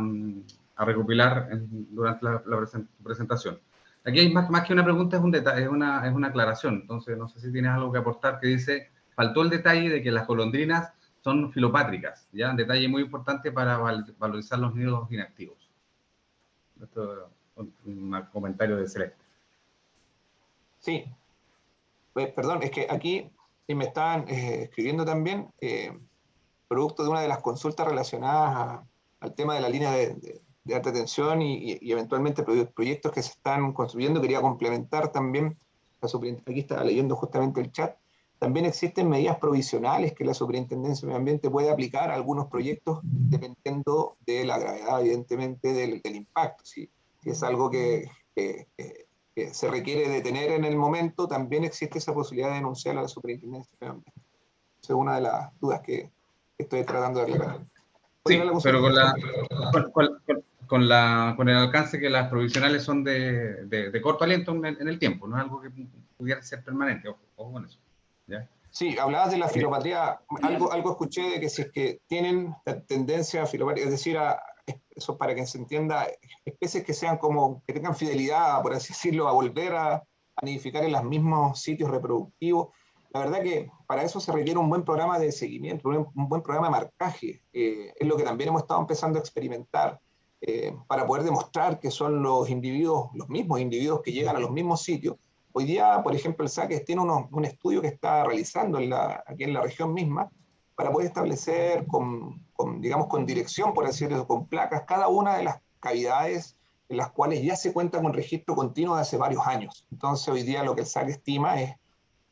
recopilar durante la presentación. Aquí hay más que una pregunta, es un detalle, es una aclaración. Entonces, no sé si tienes algo que aportar, que dice: faltó el detalle de que las golondrinas son filopátricas, ¿ya? Un detalle muy importante para valorizar los nidos inactivos. Esto es un comentario de Celeste. Sí. Pues, perdón, es que aquí me estaban escribiendo también, producto de una de las consultas relacionadas al tema de la línea de alta tensión y eventualmente proyectos que se están construyendo. Quería complementar también, aquí estaba leyendo justamente el chat, también existen medidas provisionales que la Superintendencia de Medio Ambiente puede aplicar a algunos proyectos dependiendo de la gravedad, evidentemente, del impacto. Si es algo que se requiere de tener en el momento, también existe esa posibilidad de denunciar a la Superintendencia de Medio Ambiente. Esa es una de las dudas que estoy tratando de aclarar. Sí, pero con el alcance que las provisionales son de corto aliento en el tiempo, no es algo que pudiera ser permanente. Ojo con eso, ¿ya? Sí, hablabas de la filopatría, algo escuché de que si es que tienen tendencia a filopatría, es decir, eso para que se entienda, especies que sean que tengan fidelidad, por así decirlo, a volver a nidificar en los mismos sitios reproductivos. La verdad que para eso se requiere un buen programa de seguimiento, un buen programa de marcaje. Es lo que también hemos estado empezando a experimentar para poder demostrar que son los mismos individuos que llegan a los mismos sitios. Hoy día, por ejemplo, el SACES tiene un estudio que está realizando aquí en la región misma para poder establecer digamos, con dirección, por así decirlo, con placas, cada una de las cavidades en las cuales ya se cuenta con registro continuo de hace varios años. Entonces, hoy día lo que el SAC estima es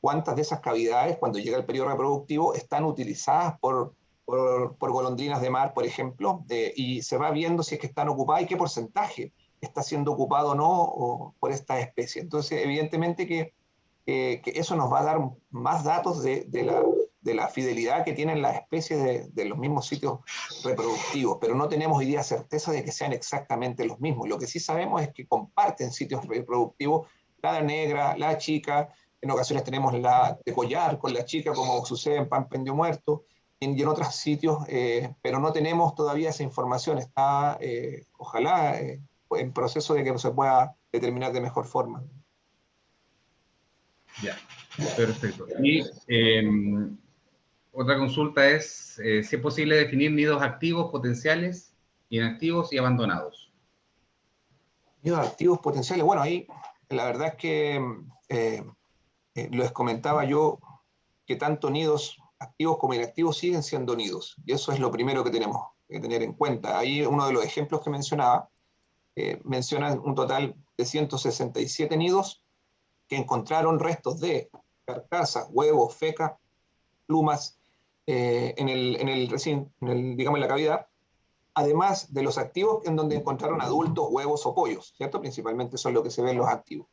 cuántas de esas cavidades, cuando llega el periodo reproductivo, están utilizadas por golondrinas de mar, por ejemplo, y se va viendo si es que están ocupadas y qué porcentaje está siendo ocupado o no por esta especie. Entonces, evidentemente que eso nos va a dar más datos de la fidelidad que tienen las especies de los mismos sitios reproductivos, pero no tenemos hoy día certeza de que sean exactamente los mismos. Lo que sí sabemos es que comparten sitios reproductivos la negra, la chica, en ocasiones tenemos la de collar con la chica, como sucede en Pampendio Muerto, y en otros sitios, pero no tenemos todavía esa información. Está, ojalá, en proceso de que se pueda determinar de mejor forma. Ya, perfecto. Y otra consulta es si es posible definir nidos activos, potenciales, inactivos y abandonados. Nidos activos potenciales, bueno, ahí la verdad es que les comentaba yo que tanto nidos activos como inactivos siguen siendo nidos, y eso es lo primero que tenemos que tener en cuenta. Ahí uno de los ejemplos que mencionaba, menciona un total de 167 nidos que encontraron restos de carcasas, huevos, fecas, plumas en el recinto, digamos, en la cavidad, además de los activos en donde encontraron adultos, huevos o pollos, ¿cierto? Principalmente son lo que se ven los activos.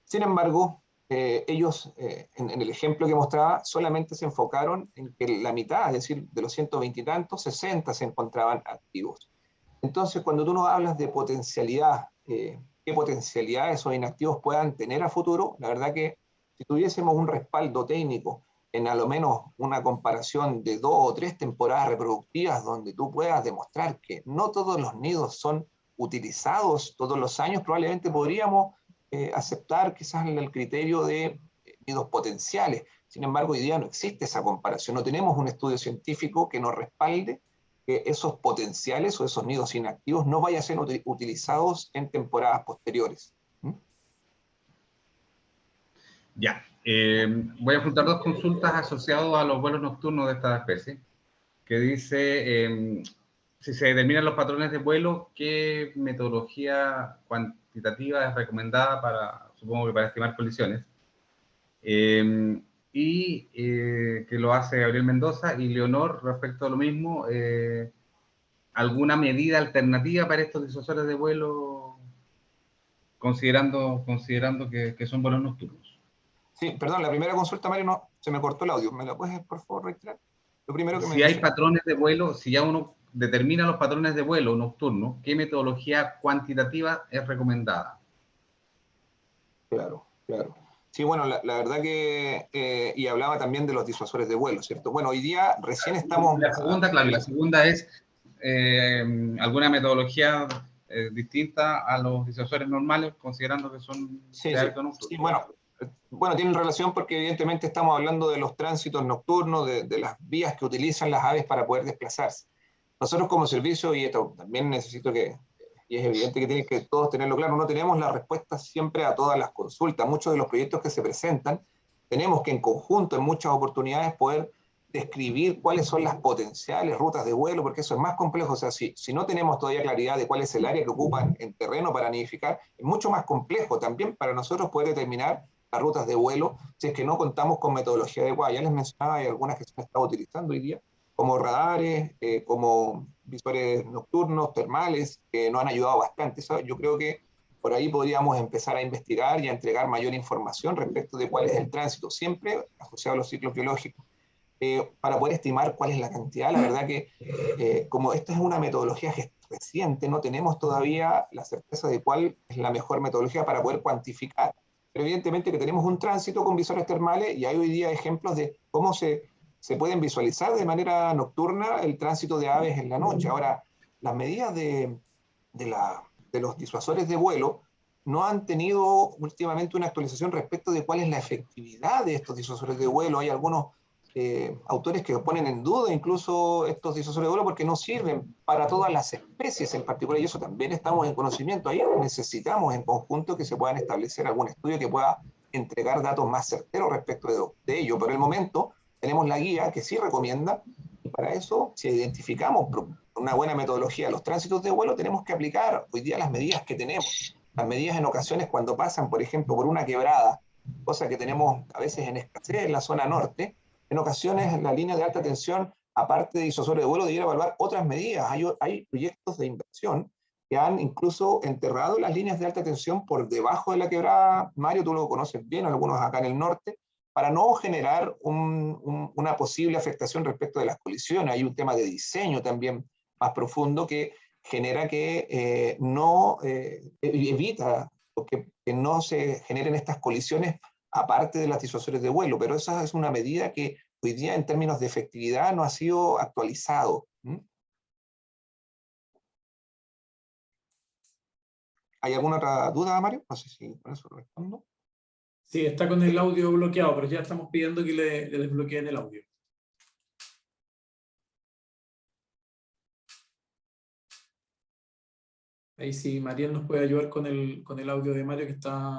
Sin embargo, ellos, en el ejemplo que mostraba, solamente se enfocaron en que la mitad, es decir, de los 120 y tantos, 60 se encontraban activos. Entonces, cuando tú nos hablas de potencialidad, qué potencialidad esos inactivos puedan tener a futuro, la verdad que si tuviésemos un respaldo técnico en a lo menos una comparación de 2 o 3 temporadas reproductivas donde tú puedas demostrar que no todos los nidos son utilizados todos los años, probablemente podríamos aceptar quizás el criterio de nidos potenciales. Sin embargo, hoy día no existe esa comparación, no tenemos un estudio científico que nos respalde que esos potenciales o esos nidos inactivos no vayan a ser utilizados en temporadas posteriores. Ya, voy a juntar dos consultas asociadas a los vuelos nocturnos de esta especie, que dice, si se determinan los patrones de vuelo, ¿qué metodología cuantitativa es recomendada para, supongo que para estimar colisiones? Que lo hace Gabriel Mendoza y Leonor respecto a lo mismo, ¿alguna medida alternativa para estos disuasores de vuelo, considerando que son vuelos nocturnos? Sí, perdón, la primera consulta, Mario, no, se me cortó el audio. ¿Me la puedes, por favor, reiterar? Lo primero que si hay patrones de vuelo, si ya uno determina los patrones de vuelo nocturno, ¿qué metodología cuantitativa es recomendada? Claro, claro. Sí, bueno, la verdad que, y hablaba también de los disuasores de vuelo, ¿cierto? Bueno, hoy día recién estamos... La segunda, claro, la segunda es alguna metodología distinta a los disuasores normales, considerando que son de hábito nocturno. Sí, bueno, tienen relación porque evidentemente estamos hablando de los tránsitos nocturnos, de las vías que utilizan las aves para poder desplazarse. Nosotros como servicio, y esto también necesito y es evidente que tienen que todos tenerlo claro, no tenemos la respuesta siempre a todas las consultas. Muchos de los proyectos que se presentan, tenemos que en conjunto, en muchas oportunidades, poder describir cuáles son las potenciales rutas de vuelo, porque eso es más complejo. O sea, si no tenemos todavía claridad de cuál es el área que ocupan en terreno para nidificar, es mucho más complejo también para nosotros poder determinar las rutas de vuelo si es que no contamos con metodología adecuada. Ya les mencionaba, hay algunas que se han estado utilizando hoy día, como radares, como visores nocturnos, termales, que nos han ayudado bastante. Eso, yo creo que por ahí podríamos empezar a investigar y a entregar mayor información respecto de cuál es el tránsito, siempre asociado a los ciclos biológicos. Para poder estimar cuál es la cantidad. La verdad que como esta es una metodología reciente, no tenemos todavía la certeza de cuál es la mejor metodología para poder cuantificar. Pero evidentemente que tenemos un tránsito con visores termales y hay hoy día ejemplos de cómo se pueden visualizar de manera nocturna el tránsito de aves en la noche. Ahora, las medidas de los disuasores de vuelo no han tenido últimamente una actualización respecto de cuál es la efectividad de estos disuasores de vuelo. Hay algunos autores que ponen en duda incluso estos disuasores de vuelo porque no sirven para todas las especies en particular, y eso también estamos en conocimiento. Ahí necesitamos en conjunto que se puedan establecer algún estudio que pueda entregar datos más certeros respecto de ello. Por el momento tenemos la guía que sí recomienda, y para eso, si identificamos una buena metodología los tránsitos de vuelo, tenemos que aplicar hoy día las medidas que tenemos. Las medidas en ocasiones cuando pasan, por ejemplo, por una quebrada, cosa que tenemos a veces en escasez en la zona norte, en ocasiones la línea de alta tensión, aparte de disuasores de vuelo, debiera evaluar otras medidas. Hay proyectos de inversión que han incluso enterrado las líneas de alta tensión por debajo de la quebrada. Mario, tú lo conoces bien, algunos acá en el norte, para no generar una posible afectación respecto de las colisiones. Hay un tema de diseño también más profundo que genera que evita que no se generen estas colisiones aparte de los disuasores de vuelo, pero esa es una medida que hoy día en términos de efectividad no ha sido actualizado. ¿Hay alguna otra duda, Mario? No sé si con eso respondo. Sí, está con el audio bloqueado, pero ya estamos pidiendo que le desbloqueen el audio. Ahí sí, Mariel nos puede ayudar con el audio de Mario que está...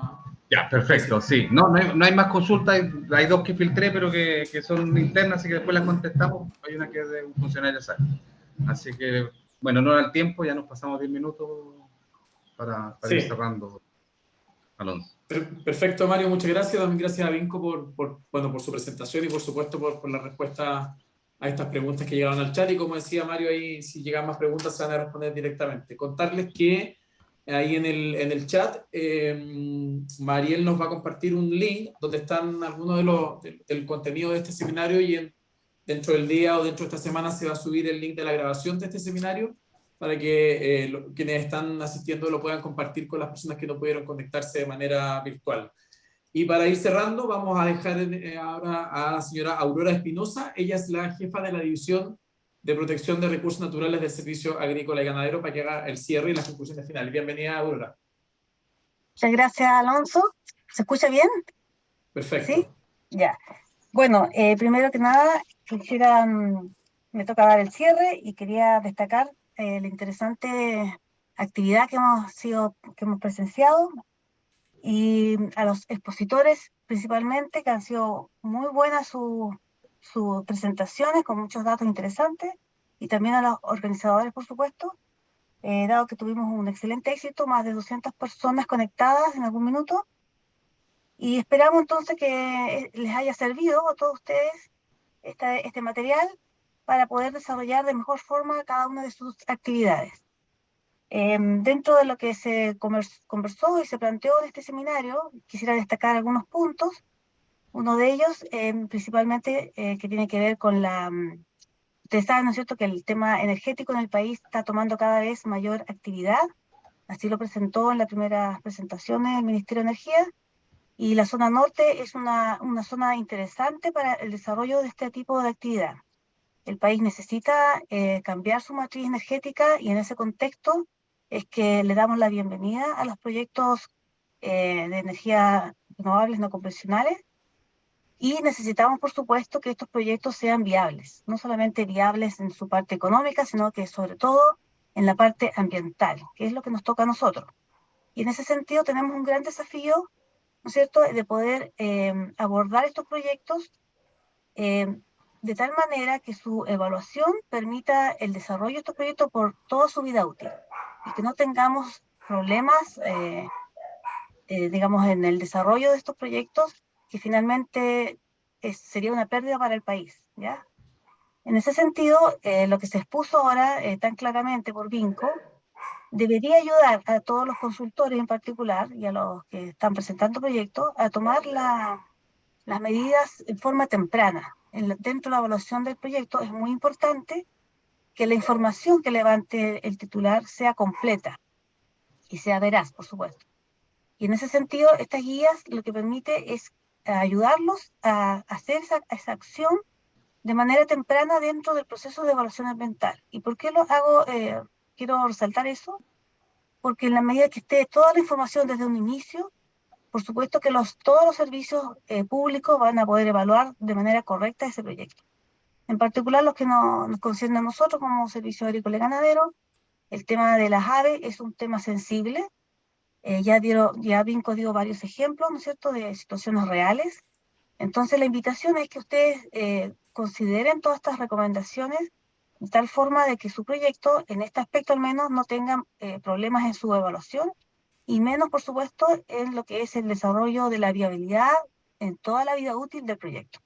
Ya, perfecto, sí. No hay más consultas, hay dos que filtré, pero que son internas, así que después las contestamos. Hay una que es de un funcionario SAC. Así que, bueno, no era el tiempo, ya nos pasamos 10 minutos para ir cerrando, Alonso. Perfecto, Mario, muchas gracias. También gracias a Vinco por su presentación y por supuesto por la respuesta a estas preguntas que llegaron al chat. Y como decía Mario, ahí si llegan más preguntas se van a responder directamente. Contarles que ahí en el chat Mariel nos va a compartir un link donde están algunos del contenido de este seminario y dentro del día o dentro de esta semana se va a subir el link de la grabación de este seminario para que quienes están asistiendo lo puedan compartir con las personas que no pudieron conectarse de manera virtual. Y para ir cerrando, vamos a dejar ahora a la señora Aurora Espinosa. Ella es la jefa de la División de Protección de Recursos Naturales del Servicio Agrícola y Ganadero para que haga el cierre y las conclusiones finales. Bienvenida, Aurora. Muchas gracias, Alonso. ¿Se escucha bien? Perfecto. ¿Sí? Ya. Bueno, primero que nada, me toca dar el cierre y quería destacar la interesante actividad que hemos presenciado y a los expositores principalmente, que han sido muy buenas sus presentaciones con muchos datos interesantes, y también a los organizadores, por supuesto, dado que tuvimos un excelente éxito, más de 200 personas conectadas en algún minuto, y esperamos entonces que les haya servido a todos ustedes este material para poder desarrollar de mejor forma cada una de sus actividades. Dentro de lo que se conversó y se planteó en este seminario, quisiera destacar algunos puntos. Uno de ellos, principalmente, que tiene que ver con ustedes saben, ¿no es cierto?, que el tema energético en el país está tomando cada vez mayor actividad. Así lo presentó en las primeras presentaciones el Ministerio de Energía. Y la zona norte es una zona interesante para el desarrollo de este tipo de actividad. El país necesita cambiar su matriz energética y en ese contexto es que le damos la bienvenida a los proyectos de energía renovables no convencionales, y necesitamos, por supuesto, que estos proyectos sean viables, no solamente viables en su parte económica, sino que sobre todo en la parte ambiental, que es lo que nos toca a nosotros. Y en ese sentido tenemos un gran desafío, ¿no es cierto?, de poder abordar estos proyectos de tal manera que su evaluación permita el desarrollo de estos proyectos por toda su vida útil y que no tengamos problemas, digamos, en el desarrollo de estos proyectos que finalmente sería una pérdida para el país, ¿ya? En ese sentido, lo que se expuso ahora tan claramente por Vinco debería ayudar a todos los consultores en particular y a los que están presentando proyectos a tomar las medidas en forma temprana. Dentro de la evaluación del proyecto es muy importante que la información que levante el titular sea completa y sea veraz, por supuesto. Y en ese sentido, estas guías lo que permite es ayudarlos a hacer esa acción de manera temprana dentro del proceso de evaluación ambiental. ¿Y por qué lo hago? Quiero resaltar eso, porque en la medida que esté toda la información desde un inicio, por supuesto que todos los servicios públicos van a poder evaluar de manera correcta ese proyecto. En particular, los que nos conciernen a nosotros como Servicio Agrícola y Ganadero, el tema de las aves es un tema sensible. Ya Vinco dio varios ejemplos, ¿no es cierto?, de situaciones reales. Entonces, la invitación es que ustedes consideren todas estas recomendaciones de tal forma de que su proyecto, en este aspecto al menos, no tenga problemas en su evaluación, y menos, por supuesto, en lo que es el desarrollo de la viabilidad en toda la vida útil del proyecto.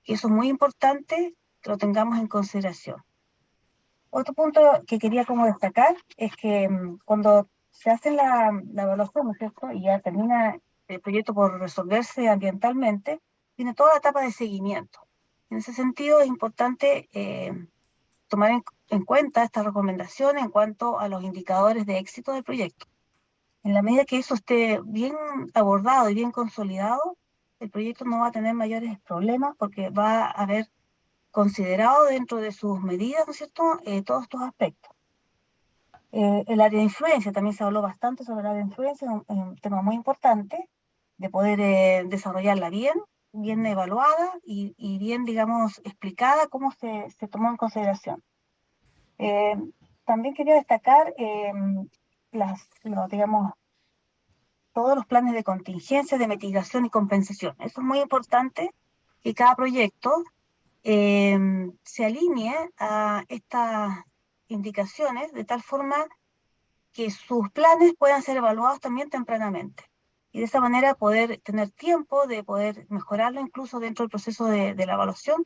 Y eso es muy importante que lo tengamos en consideración. Otro punto que quería como destacar es que cuando se hace la evaluación, ¿no es cierto?, y ya termina el proyecto por resolverse ambientalmente, tiene toda la etapa de seguimiento. En ese sentido es importante tomar en cuenta estas recomendaciones en cuanto a los indicadores de éxito del proyecto. En la medida que eso esté bien abordado y bien consolidado, el proyecto no va a tener mayores problemas porque va a haber considerado dentro de sus medidas, ¿no es cierto?, todos estos aspectos. El área de influencia, también se habló bastante sobre el área de influencia, es un tema muy importante de poder desarrollarla bien evaluada y bien, digamos, explicada cómo se tomó en consideración. También quería destacar digamos, todos los planes de contingencia, de mitigación y compensación. Eso es muy importante, que cada proyecto se alinee a estas indicaciones de tal forma que sus planes puedan ser evaluados también tempranamente. Y de esa manera poder tener tiempo de poder mejorarlo incluso dentro del proceso de la evaluación,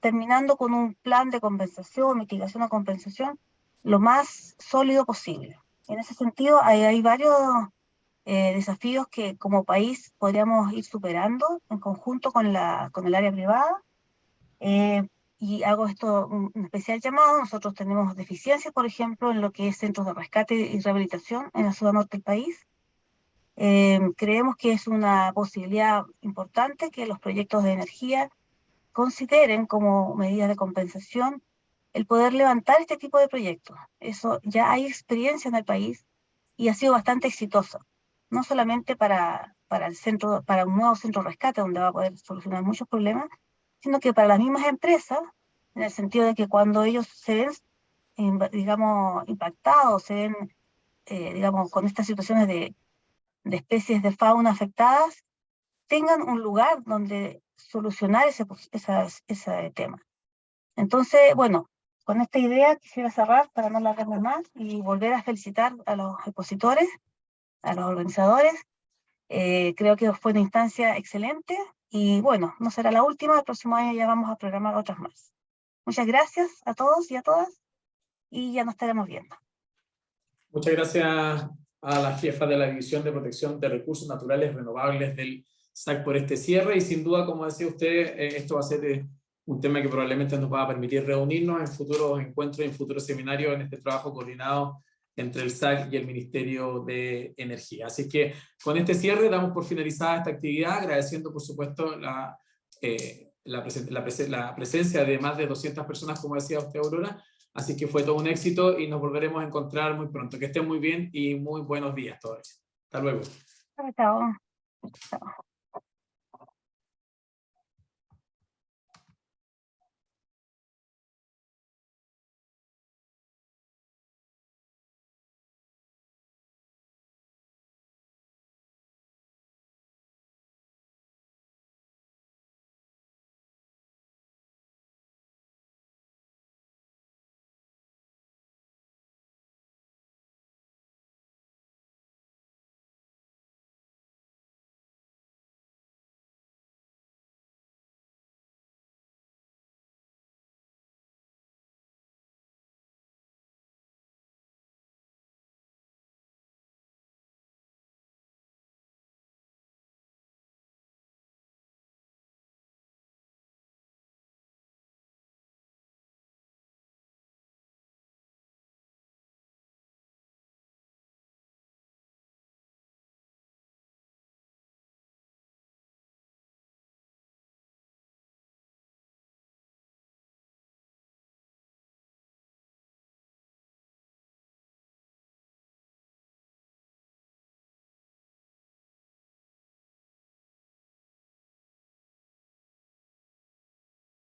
terminando con un plan de compensación, mitigación o compensación, lo más sólido posible. En ese sentido, hay varios desafíos que como país podríamos ir superando en conjunto con el área privada. Y hago esto un especial llamado. Nosotros tenemos deficiencias, por ejemplo, en lo que es centros de rescate y rehabilitación en la zona norte del país. Creemos que es una posibilidad importante que los proyectos de energía consideren como medida de compensación el poder levantar este tipo de proyectos. Eso ya hay experiencia en el país y ha sido bastante exitosa, no solamente para un nuevo centro de rescate donde va a poder solucionar muchos problemas, sino que para las mismas empresas, en el sentido de que cuando ellos se ven, digamos, impactados, se ven, digamos, con estas situaciones de especies de fauna afectadas, tengan un lugar donde solucionar ese tema. Entonces, bueno, con esta idea quisiera cerrar para no alargarme más y volver a felicitar a los expositores, a los organizadores. Creo que fue una instancia excelente y bueno, no será la última, el próximo año ya vamos a programar otras más. Muchas gracias a todos y a todas y ya nos estaremos viendo. Muchas gracias a la jefa de la División de Protección de Recursos Naturales Renovables del SAC por este cierre, y sin duda, como decía usted, esto va a ser un tema que probablemente nos va a permitir reunirnos en futuros encuentros, en futuros seminarios, en este trabajo coordinado entre el SAC y el Ministerio de Energía. Así que con este cierre damos por finalizada esta actividad, agradeciendo por supuesto la presencia de más de 200 personas, como decía usted, Aurora. Así que fue todo un éxito y nos volveremos a encontrar muy pronto. Que estén muy bien y muy buenos días todos. Hasta luego. Chao. Chao.